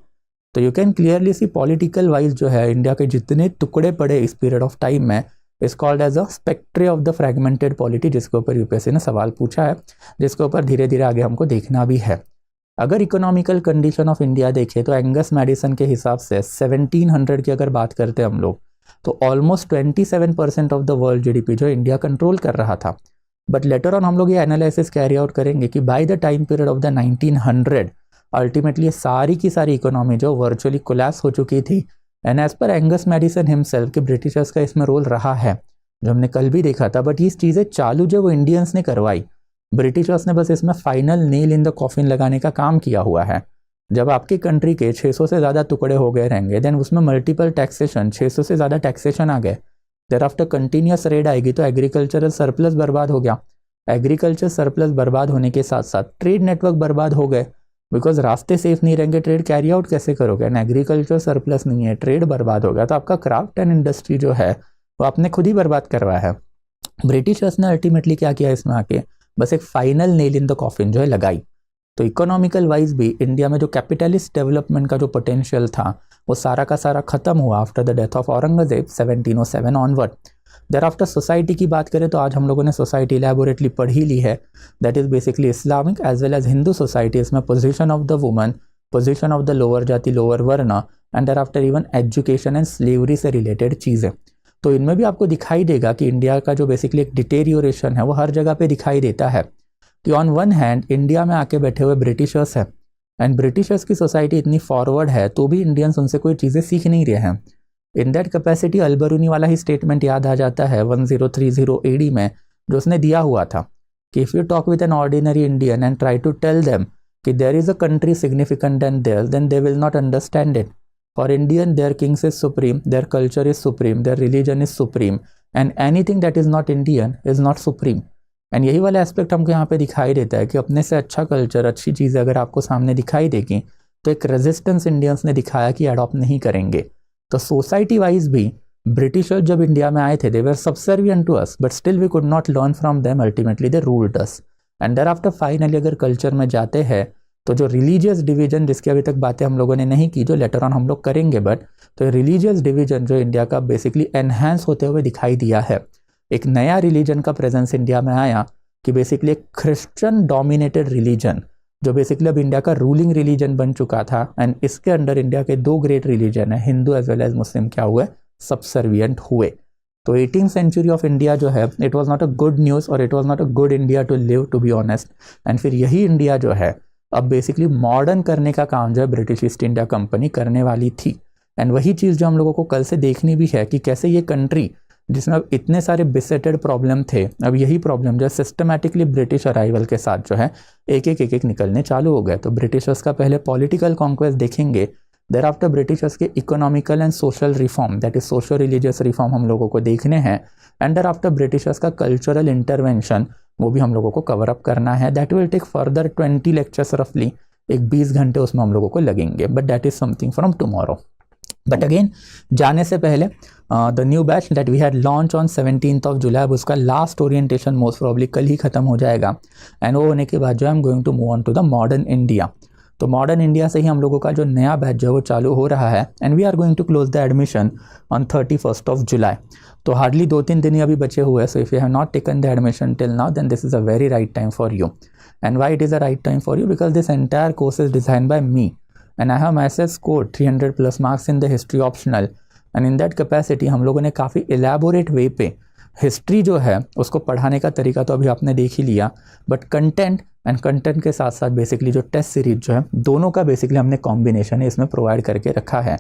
तो you can clearly see political wise जो है इंडिया के जितने टुकड़े पड़े इस पीरियड ऑफ टाइम में is called as a spectre of the fragmented polity, जिसके ऊपर यूपीएससी ने सवाल पूछा है, जिसके ऊपर धीरे धीरे आगे हमको देखना भी है। अगर इकोनॉमिकल कंडीशन ऑफ इंडिया देखें तो एंगस मैडिसन के हिसाब से 1700 की अगर बात करते हैं हम लोग, तो almost 27% of the world GDP जो इंडिया कंट्रोल कर रहा था। बट लेटर ऑन हम लोग ये एनालिसिस कैरी आउट करेंगे कि bye the time period of the 1900 ultimately सारी की सारी इकोनॉमी जो वर्चुअली कोलैप्स हो चुकी थी। And as per Angus Maddison himself कि ब्रिटिशर्स का इसमें रोल रहा है, जो हमने कल भी देखा था, बट ये चीज़ें चालू जो वो इंडियंस ने करवाई, ब्रिटिशर्स ने बस इसमें final nail in the coffin लगाने का काम किया हुआ है। जब आपकी कंट्री के 600 से ज़्यादा टुकड़े हो गए रहेंगे, देन उसमें मल्टीपल टैक्सेशन, 600 से ज़्यादा टैक्सेशन आ गए, देर आफ्टर कंटिन्यूस रेड आएगी तो एग्रीकल्चरल सरप्लस बर्बाद हो गया। एग्रीकल्चर सरप्लस बर्बाद होने के साथ साथ ट्रेड नेटवर्क बर्बाद हो गए, बिकॉज रास्ते सेफ नहीं रहेंगे, ट्रेड कैरी आउट कैसे करोगे, एंड एग्रीकल्चर सरप्लस नहीं है, ट्रेड बर्बाद हो गया, तो आपका क्राफ्ट एंड इंडस्ट्री जो है वो आपने खुद ही बर्बाद करवाया है। ब्रिटिशर्स ने अल्टीमेटली क्या किया इसमें आके, बस एक final nail in the coffin जो है लगाई। तो इकोनॉमिकल वाइज भी इंडिया में जो कैपिटलिस्ट डेवलपमेंट का जो पोटेंशियल था वो सारा का सारा खत्म हुआ after the death of Aurangzeb 1707 onward. There after society की बात करें तो आज हम लोगों ने सोसाइटी इलेबोरेटली पढ़ ही ली है, that is basically Islamic as well as Hindu society. इसमें position of the woman, position of the lower जाति, lower varna, and thereafter even education and slavery से रिलेटेड चीज़ें। तो इनमें भी आपको दिखाई देगा कि इंडिया का जो बेसिकली एक डिटेरियोरेशन है वो हर जगह पे दिखाई देता है कि ऑन वन हैंड इंडिया में आके बैठे हुए ब्रिटिशर्स हैं, एंड ब्रिटिशर्स की सोसाइटी इतनी फॉरवर्ड है तो भी इंडियंस उनसे कोई चीज़ें सीख नहीं रहे हैं। इन दैट कैपेसिटी अलबरूनी वाला ही स्टेटमेंट याद आ जाता है 1030 AD में, जो उसने दिया हुआ था कि if you talk with an ordinary Indian and try to tell them कि there is a country significant then there, then they will not understand it. For Indian their kings is supreme, their culture is supreme, their religion is supreme, and anything that is not Indian is not supreme. And यही वाला aspect हमको यहाँ पे दिखाई देता है कि अपने से अच्छा कल्चर, अच्छी चीज़ें अगर आपको सामने दिखाई देगी तो एक रेजिस्टेंस इंडियंस ने दिखाया कि अडॉप्ट नहीं करेंगे। तो सोसाइटी वाइज भी ब्रिटिशर्स जब इंडिया में आए थे, they were subservient to us, but still we could not learn from them, ultimately they ruled us. And thereafter finally अगर कल्चर में जाते हैं तो जो रिलीजियस डिवीजन, जिसकी अभी तक बातें हम लोगों ने नहीं की, जो लेटर ऑन हम लोग करेंगे, बट तो रिलीजियस डिवीजन जो इंडिया का बेसिकली एनहांस होते हुए दिखाई दिया है। एक नया रिलीजन का प्रेजेंस इंडिया में आया कि बेसिकली एक क्रिश्चियन डोमिनेटेड रिलीजन जो बेसिकली अब इंडिया का रूलिंग रिलीजन बन चुका था, एंड इसके अंडर इंडिया के दो ग्रेट रिलीजन है, हिंदू एज वेल एज मुस्लिम, क्या हुए, सबसर्विएंट हुए। तो 18th सेंचुरी ऑफ इंडिया जो है, it was not a good news और it was not a good India to live, to be honest. And फिर यही इंडिया जो है अब बेसिकली मॉडर्न करने का काम जो है ब्रिटिश ईस्ट इंडिया कंपनी करने वाली थी। एंड वही चीज़ जो हम लोगों को कल से देखनी भी है कि कैसे ये कंट्री जिसमें अब इतने सारे बिसेटेड प्रॉब्लम थे, अब यही प्रॉब्लम जो है सिस्टमैटिकली ब्रिटिश अराइवल के साथ जो है एक एक निकलने चालू हो गए। तो ब्रिटिशर्स का पहले पॉलिटिकल कॉन्क्वेस्ट देखेंगे, देर आफ्टर ब्रिटिशर्स के economical and social reform, that is social religious reform हम लोगों को देखने हैं, एंड देर आफ्टर ब्रिटिशर्स का कल्चरल इंटरवेंशन, वो भी हम लोगों को कवर अप करना है। That will take further 20 lectures रफली, एक 20 घंटे उसमें हम लोगों को लगेंगे, but that is something from tomorrow. But again जाने से पहले the new batch that we had launch on 17th of July, अब उसका लास्ट ओरिएंटेशन मोस्ट प्रॉब्ली कल ही खत्म हो जाएगा, एंड वो होने के बाद जो है I am going to move on to the modern India. तो मॉडर्न इंडिया से ही हम लोगों का जो नया बैच जो है वो चालू हो रहा है, and we are going to close the admission on 31st of July। तो हार्डली 2-3 दिन ही अभी बचे हुए हैं, so if you have not taken the admission till now, then this is a very right time for you. And why it is a right time for you, because this entire course is design by me, and I have myself scored 300+ marks in the history optional, and in that capacity हम लोगों ने काफ़ी elaborate way पे history जो है उसको पढ़ाने का तरीका तो अभी आपने देख ही लिया, बट कंटेंट एंड कंटेंट के साथ साथ बेसिकली जो टेस्ट सीरीज जो है दोनों का बेसिकली हमने कॉम्बिनेशन है इसमें प्रोवाइड करके रखा है।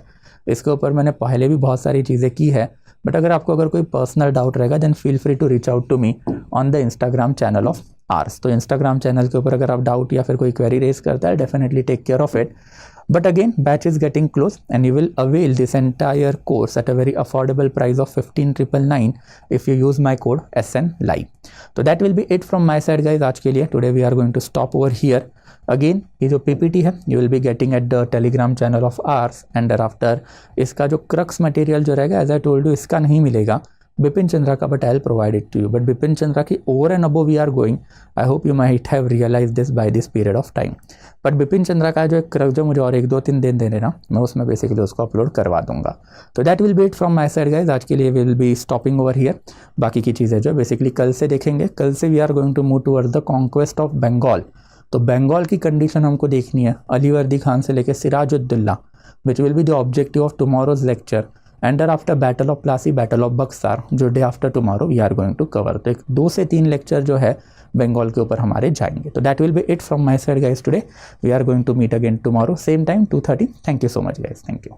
इसके ऊपर मैंने पहले भी बहुत सारी चीज़ें की है, बट अगर आपको अगर कोई पर्सनल डाउट रहेगा then feel free to reach out to me on the Instagram channel of ours. तो इंस्टाग्राम चैनल के ऊपर अगर आप डाउट या फिर कोई क्वेरी रेज करता है, definitely take care of it. But again, batch is getting close and you will avail this entire course at a very affordable price of 15,999 if you use my code SNLive. So that will be it from my side guys आज के लिए। Today we are going to stop over here. Again, ये जो PPT है you will be getting at the Telegram channel of ours, and thereafter इसका जो crux material जो रहेगा as I told you इसका नहीं मिलेगा बिपिन चंद्रा का, but I will provide it to you. But Bipin Chandra की over and above we are going, I hope you might have realise this by this period of time. But Bipin Chandra का जो एक क्रक जो मुझे और 1-2-3 दिन देने ना, मैं उसमें बेसिकली उसको अपलोड करवा दूंगा। तो that will be it from my side guys. आज के लिए will be stopping over here. बाकी की चीज़ें जो बेसिकली कल से देखेंगे। कल से we are going to move towards the conquest of Bengal. तो बंगाल की कंडीशन हमको देखनी है, अली वर्दी खान से लेकर Sirajuddaula, which will be the objective of tomorrow's lecture. And then after battle of Plassey, battle of Buxar, जो day after tomorrow we are going to cover. तो एक 2 से 3 लेक्चर जो है बंगाल के ऊपर हमारे जाएंगे। तो that will be it from my side guys today. We are going to meet again tomorrow same time 2:30। Thank you so much guys, thank you.